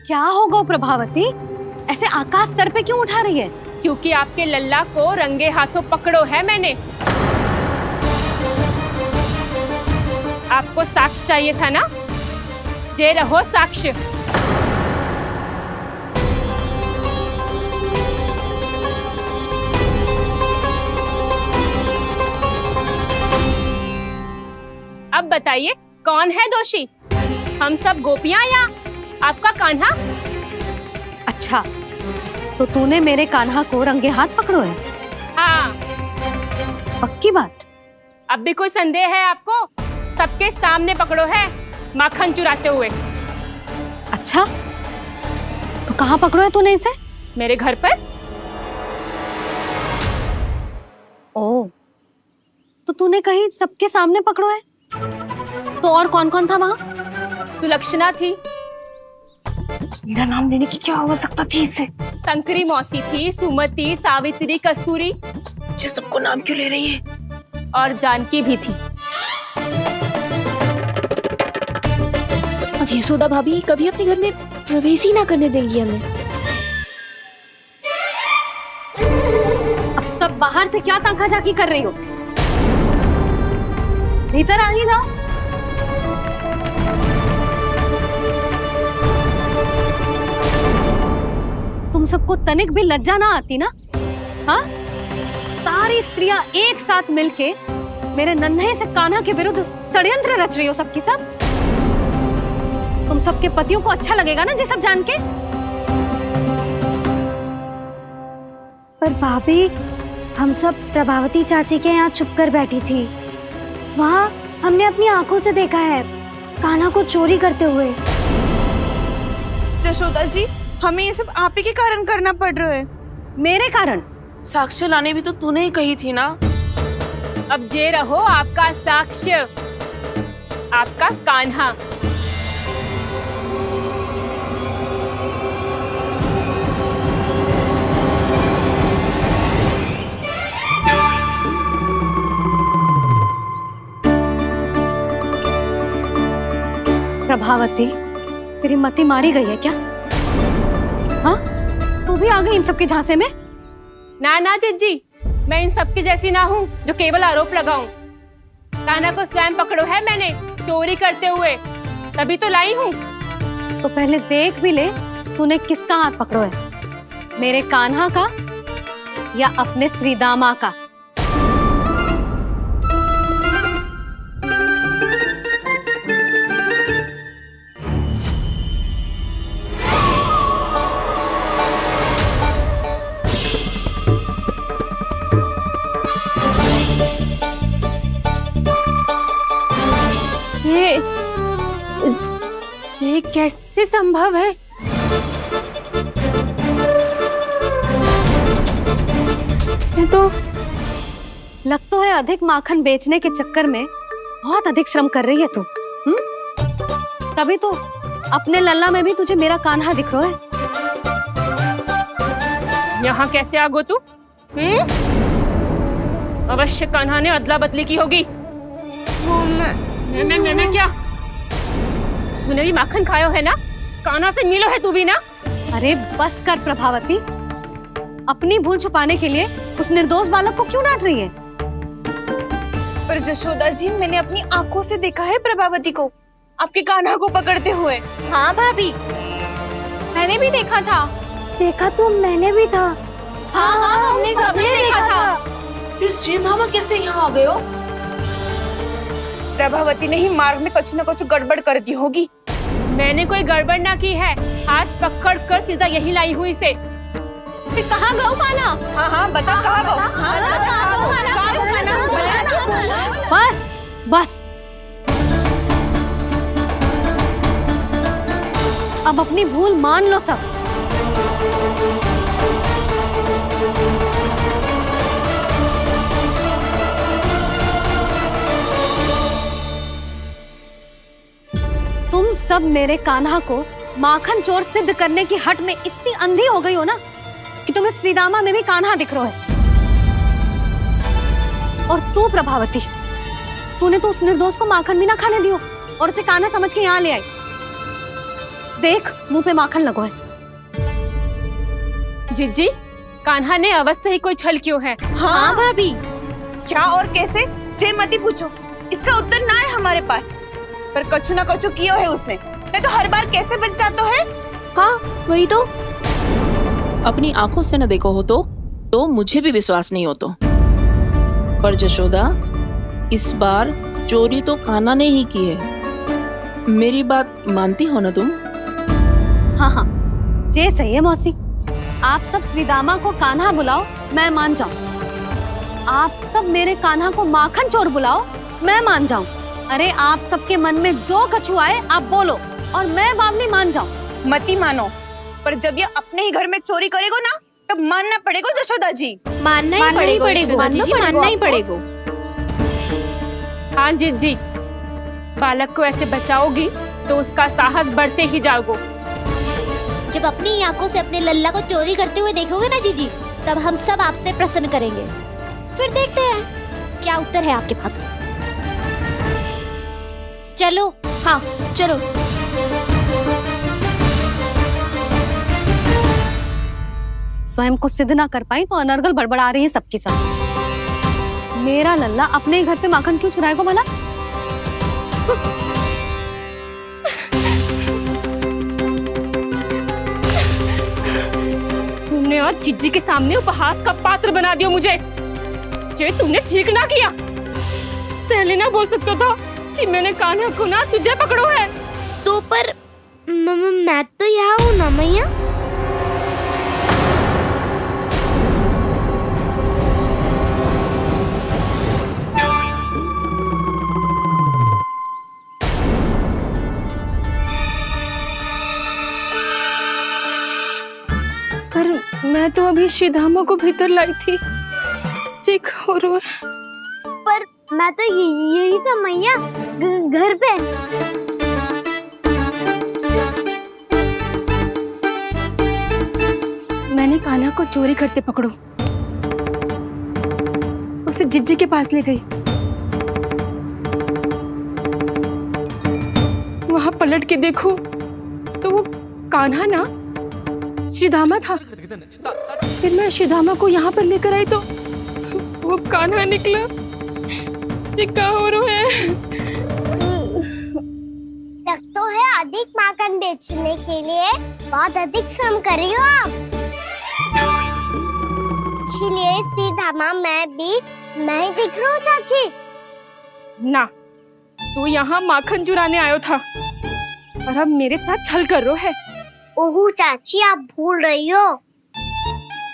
क्या होगा प्रभावती? ऐसे आकाश सर पे क्यों उठा रही है? क्योंकि आपके लल्ला को रंगे हाथों पकड़ो है मैंने। आपको साक्ष्य चाहिए था ना? जे रहो साक्ष्य। अब बताइए कौन है दोषी? हम सब गोपियां या आपका कान्हा? अच्छा, तो तूने मेरे कान्हा को रंगे हाथ पकड़ो है? हाँ। पक्की बात? अब भी कोई संदेह है आपको? सबके सामने पकड़ो है माखन चुराते हुए। अच्छा, तो कहाँ पकड़ो है तूने इसे? मेरे घर पर। ओ, तो तूने कहीं सबके सामने पकड़ो है? तो और कौन कौन था वहाँ? सुलक्षणा थी। मेरा नाम लेने की क्या आवश्यकता थी इसे? संकरी मौसी थी, सुमति, सावित्री, कस्तूरी। ये सबको नाम क्यों ले रही है? और जानकी भी थी। अब यशोदा भाभी कभी अपने घर में प्रवेश ही ना करने देंगी हमें। अब सब बाहर से क्या ताका झाकी कर रही हो? भीतर आ ही जाओ। तुम सबको तनिक भी लज्जा ना आती ना? हाँ? सारी स्त्रियां एक साथ मिलके मेरे नन्हे से कान्हा के विरुद्ध षड्यंत्र रच रही हो सबकी सब। तुम सबके पतियों को अच्छा लगेगा ना ये सब जान के? पर भाभी, हम सब प्रभावती चाची के यहाँ छुप कर बैठी थी। वहाँ हमने अपनी आंखों से देखा है कान्हा को चोरी करते हुए। यशोदा जी, हमें ये सब आप ही के कारण करना पड़ रहा है। मेरे कारण? साक्ष्य लाने भी तो तूने ही कही थी ना। अब जे रहो आपका साक्ष्य, आपका कान्हा। प्रभावती, तेरी मति मारी गई है क्या? हाँ? तू भी आ गई इन सबके झांसे में? ना जिज्जी, मैं इन सबकी जैसी ना हूँ जो केवल आरोप लगाऊं। कान्हा को स्वयं पकड़ो है मैंने चोरी करते हुए, तभी तो लाई हूँ। तो पहले देख भी ले तूने किसका हाथ पकड़ो है, मेरे कान्हा का या अपने श्रीदामा का? ये कैसे संभव है? ये तो लग तो है अधिक माखन बेचने के चक्कर में बहुत अधिक श्रम कर रही है तू। तभी तो अपने लल्ला में भी तुझे मेरा कान्हा दिख रहा है। यहाँ कैसे आ गो तू? अवश्य कान्हा ने अदला बदली की होगी। मैं क्या? तूने भी माखन खायो है ना? कान्हा से मिलो है तू भी ना? अरे बस कर प्रभावती, अपनी भूल छुपाने के लिए उस निर्दोष बालक को क्यों डांट रही है? पर यशोदा जी, मैंने अपनी आंखों से देखा है प्रभावती को आपके कान्हा को पकड़ते हुए। हाँ भाभी, मैंने भी देखा था। देखा तो मैंने भी था। हाँ हमने सबने देखा था। फिर श्रीधामा कैसे यहाँ आ गए हो? प्रभावती ने ही मार्ग में कुछ न कुछ गड़बड़ कर दी होगी। मैंने कोई गड़बड़ ना की है, हाथ पकड़ कर सीधा यही लाई हुई से। फिर कहाँ गौ कान्हा? हाँ बता कहाँ गौ? बस बस, अब अपनी भूल मान लो सब। तुम सब मेरे कान्हा को माखन चोर सिद्ध करने की हट में इतनी अंधी हो गई हो ना कि तुम्हें श्रीरामा में भी कान्हा दिख रहा है। और तू प्रभावती, तूने तो उस निर्दोष को माखन भी ना खाने दियो और उसे कान्हा समझ के यहाँ ले आई। देख, मुंह पे माखन लगो है। जिज्जी, कान्हा ने अवश्य ही कोई छल क्यों है। हाँ भाभी, क्या और कैसे जे मती पूछो, इसका उत्तर ना है हमारे पास। पर कछु ना कछु कियो है उसने, नहीं तो हर बार कैसे बच जाता है। हाँ वही तो, अपनी आंखों से न देखो हो तो मुझे भी विश्वास नहीं हो तो। पर जशोदा, इस बार चोरी तो कान्हा ने ही की है। मेरी बात मानती हो ना तुम? हाँ हाँ, जे सही है मौसी। आप सब श्रीदामा को कान्हा बुलाओ, मैं मान जाऊं। आप सब मेरे कान्हा को माखन चोर बुलाओ, मैं मान जाऊं। अरे आप सबके मन में जो कछु आए आप बोलो और मैं बावली मान जाऊं। मती मानो, पर जब ये अपने ही घर में चोरी करेगो ना तब मानना पड़ेगा जशोदा जी। मानना ही पड़ेगा। हाँ जिज्जी, बालक को ऐसे बचाओगी तो उसका साहस बढ़ते ही जाओगे। जब अपनी आंखों से अपने लल्ला को चोरी करते हुए देखोगे ना जीजी, तब हम सब आपसे प्रसन्न करेंगे। फिर देखते हैं क्या उत्तर है आपके पास। चलो, हाँ चलो। स्वयं को सिद्ध ना कर पाई तो अनर्गल बड़बड़ा रही है सबके साथ। मेरा लल्ला अपने घर पे माखन क्यों चुराएगा भला? तुमने आज जिज्जी के सामने उपहास का पात्र बना दिया मुझे। ये तुमने ठीक ना किया। पहले ना बोल सकता था कि मैंने कान्हा को ना तुझे पकड़ो है। तो पर मैं तो यहाँ हूँ ना मैया। पर मैं तो अभी श्रीधामा को भीतर लाई थी। चेक हो रहा है। पर मैं तो यही था मैया, घर पे। मैंने कान्हा को चोरी करते पकड़ो, उसे जिज्जी के पास ले गई। वहां पलट के देखो तो वो कान्हा ना श्रीधामा था। फिर मैं श्रीधामा को यहाँ पर लेकर आई तो वो कान्हा निकला। ये क्या हो रहा है? लगता है अधिक माखन बेचने के लिए बहुत अधिक श्रम कर रही हो आप। इसलिए सीधामा मैं ही दिख रहा हूँ चाची। ना, तू यहाँ माखन चुराने आयो था और अब मेरे साथ छल कर रो है। ओह चाची, आप भूल रही हो,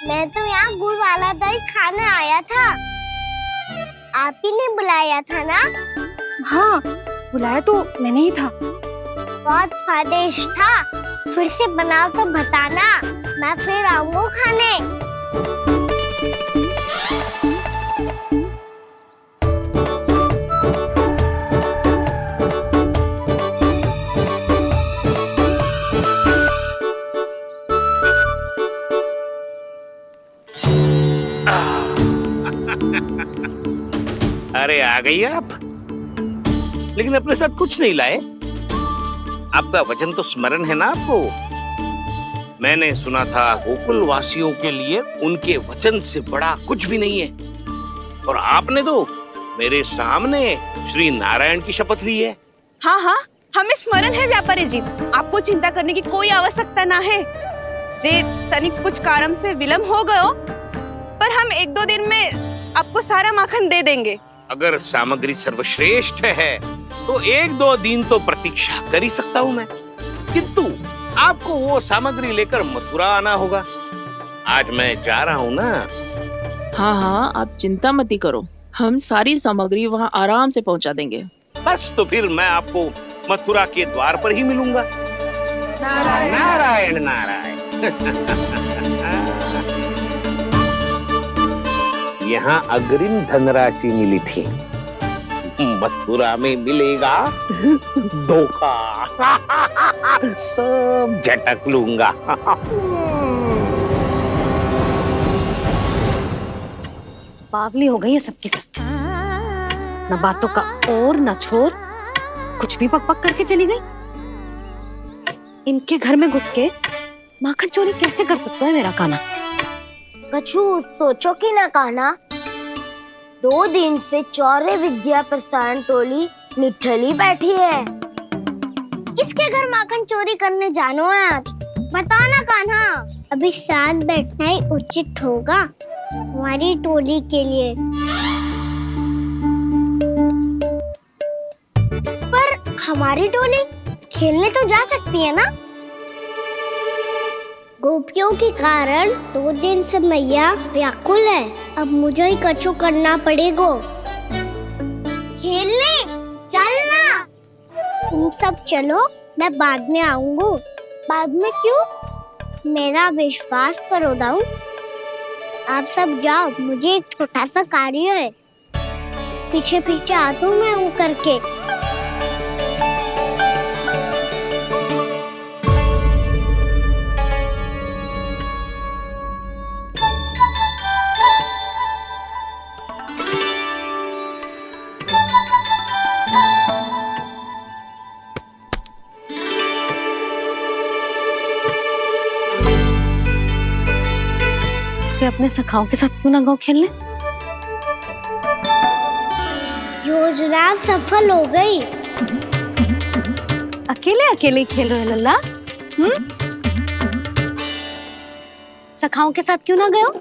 मैं तो यहाँ गुड़ वाला दही खाने आया था। आप ही ने बुलाया था ना? हाँ, बुलाया तो मैंने ही था। बहुत स्वादिष्ट था, फिर से बनाओ तो बताना, मैं फिर आऊंगा खाने। अरे आ गई आप, लेकिन अपने साथ कुछ नहीं लाए। आपका वचन तो स्मरण है ना आपको? मैंने सुना था गोकुल वासियों के लिए उनके वचन से बड़ा कुछ भी नहीं है। और आपने तो मेरे सामने श्री नारायण की शपथ ली है। हाँ हाँ, हमें स्मरण है व्यापारी जी, आपको चिंता करने की कोई आवश्यकता ना है। जे तनिक कुछ कारण से विलंब हो गयो, पर हम 1-2 दिन में आपको सारा माखन दे देंगे। अगर सामग्री सर्वश्रेष्ठ है तो 1-2 दिन तो प्रतीक्षा कर ही सकता हूँ मैं, किंतु आपको वो सामग्री लेकर मथुरा आना होगा। आज मैं जा रहा हूँ ना। हाँ हाँ, आप चिंता मत करो, हम सारी सामग्री वहाँ आराम से पहुँचा देंगे। बस तो फिर मैं आपको मथुरा के द्वार पर ही मिलूंगा। नारायण नारायण। यहाँ अग्रिम धनराशि मिली थी, मथुरा में मिलेगा धोखा। सब झटक लूंगा। बावली हो गई है सबकी सब। न बातों का और न छोर, कुछ भी पक पक करके चली गई। इनके घर में घुस के माखन चोरी कैसे कर सकता है मेरा काना? कछु सोचो कि ना काना, 2 दिन से चौर्य विद्या प्रसारण टोली निठली बैठी है। किसके घर माखन चोरी करने जानो है आज? बता ना कान्हा। अभी साथ बैठना ही उचित होगा हमारी टोली के लिए। पर हमारी टोली खेलने तो जा सकती है ना? गोपियों के कारण 2 दिन से मैया व्याकुल है। अब मुझे ही कछु करना पड़ेगा। खेलने चलना। तुम सब चलो, मैं बाद में आऊंगा। बाद में क्यों? मेरा विश्वास करो दाऊ। आप सब जाओ, मुझे एक छोटा सा कार्य है। पीछे पीछे आता हूँ मैं हूँ करके। अपने सखाओं के साथ क्यों ना गो खेलने? योजना सफल हो गई। अकेले अकेले ही खेल रहे हो लल्ला? सखाओं के साथ क्यों ना गए हो?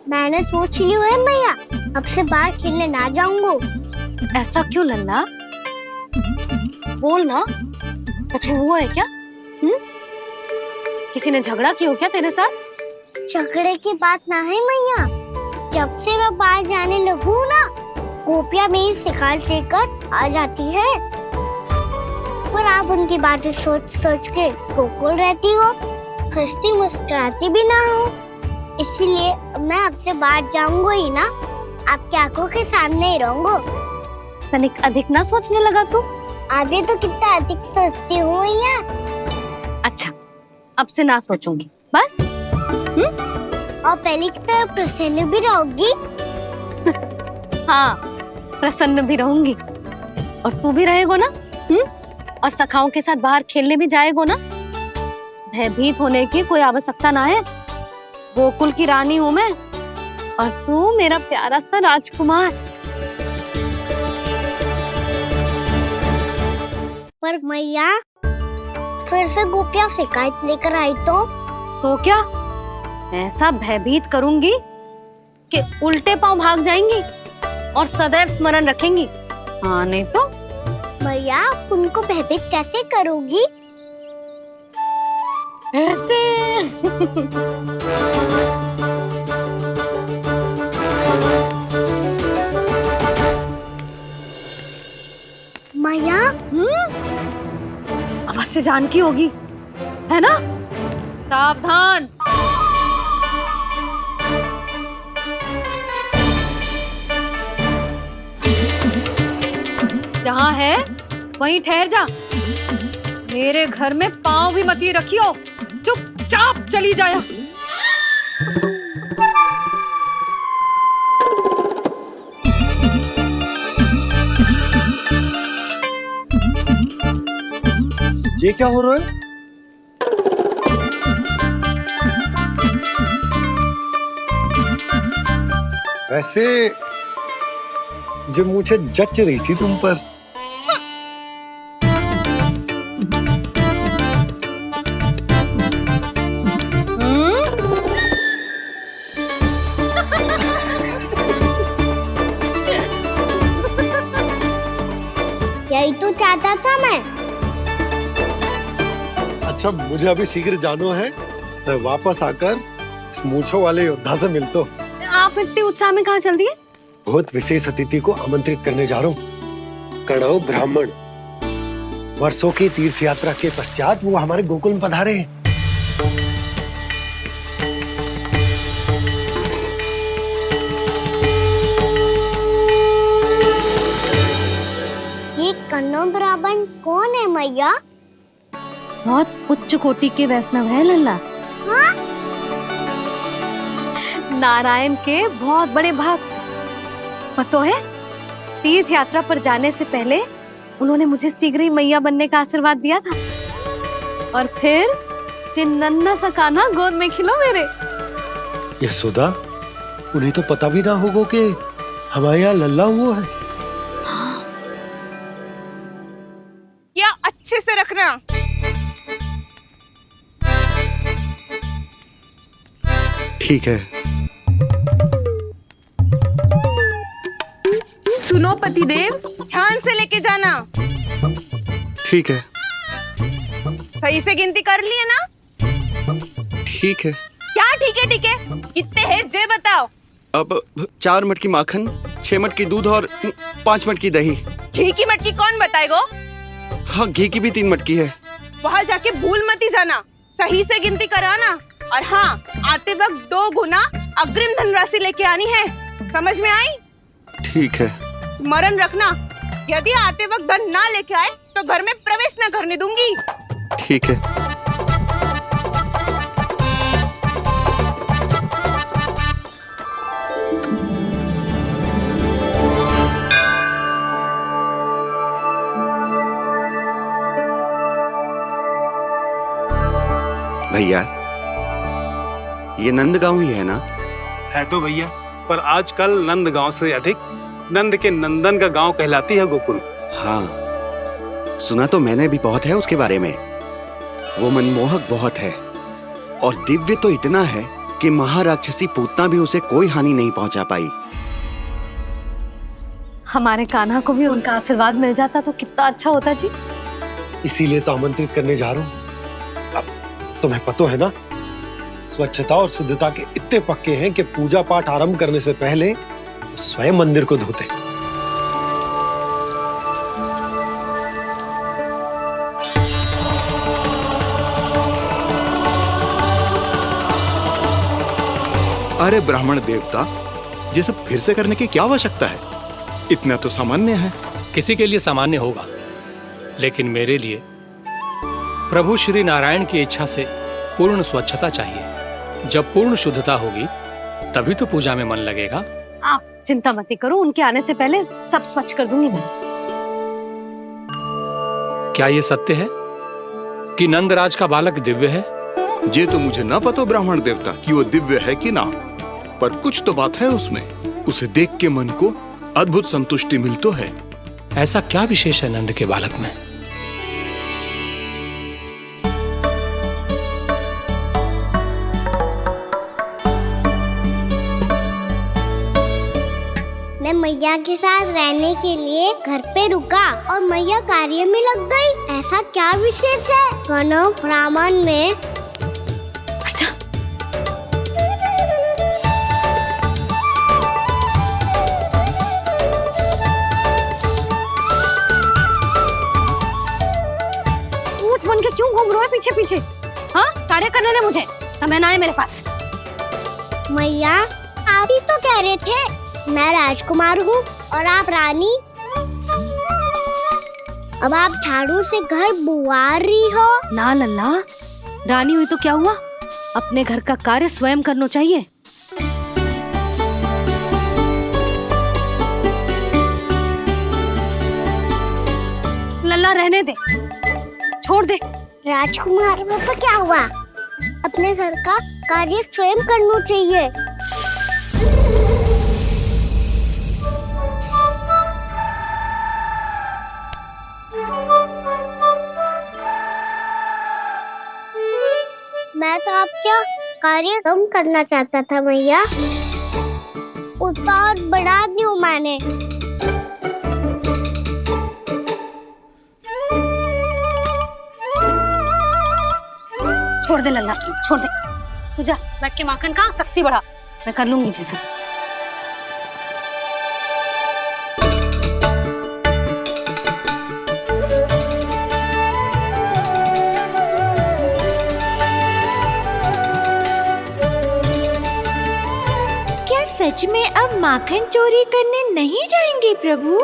मैंने सोच लिया है मैया, अब से बाहर खेलने ना जाऊंगा। ऐसा क्यों लल्ला? बोल ना, कुछ हुआ है क्या? किसी ने झगड़ा किया हो क्या तेरे साथ? झगड़े की बात ना है मैया। जब से मैं बाहर जाने लगू ना, गोपियां मेरी शिकार लेकर आ जाती है। पर आप उनकी बातें सोच सोच के गोकुल रहती हो, हंसती मुस्कुराती भी ना हो। इसलिए मैं आपसे बाहर जाऊंगा ही ना, आपकी आंखों के सामने ही रहूंगा। तनिक अधिक ना सोचने लगा तू? आगे तो कितना अधिक सोचती हूँ मैया। अच्छा, अब से ना सोचूंगी बस। और पहले की तरह प्रसन्न भी रहोगी? हाँ, प्रसन्न भी रहूंगी। और तू भी रहेगो ना? और सखाओं के साथ बाहर खेलने भी जाएगो ना? भयभीत होने की कोई आवश्यकता ना है। गोकुल की रानी हूँ मैं, और तू मेरा प्यारा सा राजकुमार। पर मैया, फिर से गोपियां शिकायत लेकर आई तो क्या? ऐसा भयभीत करूंगी कि उल्टे पांव भाग जाएंगी और सदैव स्मरण रखेंगी। हाँ नहीं तो? मैया, आप उनको भयभीत कैसे करोगी? ऐसे। मैया, अवश्य जानकी होगी, है ना? सावधान। जहाँ है वहीं ठहर जा। मेरे घर में पाँव भी मत ही रखियो, चुपचाप चली जाया। ये क्या हो रहा है? वैसे जो मुझे जच रही थी तुम पर। यही तो चाहता था मैं। अच्छा, मुझे अभी शीघ्र जाना है। मैं वापस आकर इस मूंछों वाले योद्धा से मिलता हूँ। आप इतने उत्साह में कहाँ चल दिए? बहुत विशेष अतिथि को आमंत्रित करने जा रहा हूँ। कणाव ब्राह्मण। वर्षों की तीर्थ यात्रा के पश्चात वो हमारे गोकुल में पधारे हैं। ये कन्नो ब्राह्मण कौन है मैया? बहुत उच्च कोटि के वैष्णव है लल्ला। हाँ? नारायण के बहुत बड़े भक्त। पतो है, तीर्थ यात्रा पर जाने से पहले उन्होंने मुझे शीघ्र ही मैया बनने का आशीर्वाद दिया था और फिर चिन्नन्ना सा कान्हा गोद में खिलो मेरे। यशोदा, उन्हें तो पता भी ना होगा कि हमारे यहाँ लल्ला हुआ है। क्या अच्छे से रखना। ठीक है। सुनो पतिदेव, ध्यान से लेके जाना। ठीक है। सही से गिनती कर लिए ना? ठीक है। क्या ठीक है ठीक है? कितने हैं जे बताओ। अब 4 मटकी माखन, 6 मटकी दूध और 5 मटकी दही। घी की मटकी कौन बताएगो? हाँ, घी की भी 3 मटकी है। वहाँ जाके भूल मती जाना, सही से गिनती कराना। और हाँ, आते वक्त 2 गुना अग्रिम धनराशि लेके आनी है। समझ में आई? ठीक है। स्मरण रखना, यदि आते वक्त धन ना लेके आए तो घर में प्रवेश न करने दूंगी। ठीक है। भैया, ये नंदगांव ही है ना? है तो भैया, पर आजकल नंदगांव से अधिक नंद के नंदन का गांव कहलाती है गोकुल। हाँ, सुना तो मैंने भी बहुत है उसके बारे में। वो मनमोहक बहुत है और दिव्य तो इतना है कि महाराक्षसी पूतना भी उसे कोई हानि नहीं पहुंचा पाई। हमारे कान्हा को भी उनका आशीर्वाद मिल जाता तो कितना अच्छा होता जी। इसीलिए तो आमंत्रित करने जा रहा हूँ। अब तुम्हें पता है ना, स्वच्छता और शुद्धता के इतने पक्के हैं कि पूजा पाठ आरंभ करने से पहले स्वयं मंदिर को धोते। अरे ब्राह्मण देवता, ये सब फिर से करने की क्या आवश्यकता है? इतना तो सामान्य है। किसी के लिए सामान्य होगा, लेकिन मेरे लिए प्रभु श्री नारायण की इच्छा से पूर्ण स्वच्छता चाहिए। जब पूर्ण शुद्धता होगी तभी तो पूजा में मन लगेगा। आप चिंता मत करो, उनके आने से पहले सब स्वच्छ कर दूंगी मैं। क्या ये सत्य है कि नंदराज का बालक दिव्य है? ये तो मुझे ना पता ब्राह्मण देवता कि वो दिव्य है कि ना, पर कुछ तो बात है उसमें। उसे देख के मन को अद्भुत संतुष्टि मिल तो है। ऐसा क्या विशेष है नंद के बालक में? मैं मैया के साथ रहने के लिए घर पे रुका और मैया कार्य में लग गई। ऐसा क्या विशेष है कन्नो ब्राह्मण में? अच्छा, ऊंट बन के क्यों घूम रहे हो पीछे पीछे? हाँ, कार्य करने दे मुझे, समय ना है मेरे पास। मैया, आप ही तो कह रहे थे मैं राजकुमार हूँ और आप रानी। अब आप झाड़ू से घर बुआ रही हो। ना लल्ला, रानी हुई तो क्या हुआ, अपने घर का कार्य स्वयं करना चाहिए। लल्ला रहने दे, छोड़ दे। राजकुमार में तो क्या हुआ, अपने घर का कार्य स्वयं करना चाहिए। मैं तो आपका कार्य कम करना चाहता था मैया, उत्पाद बढ़ा दूं मैंने। छोड़ दे लल्ला, छोड़ दे। तू जा बैठ के माखन खा, शक्ति बढ़ा, मैं कर लूंगी जैसा। सच में अब माखन चोरी करने नहीं जाएंगे प्रभु?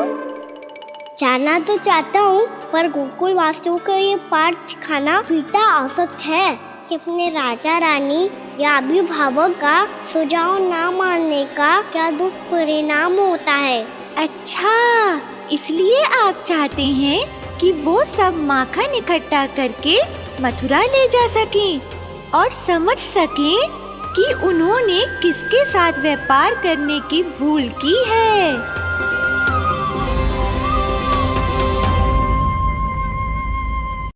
जाना तो चाहता हूँ, पर गोकुल वासियों को ये पाठ सिखाना पिता औसत है कि अपने राजा रानी या अभिभावक का सुझाव ना मानने का क्या दुष्परिणाम होता है। अच्छा, इसलिए आप चाहते हैं कि वो सब माखन इकट्ठा करके मथुरा ले जा सकें और समझ सकें कि उन्होंने किसके साथ व्यापार करने की भूल की है।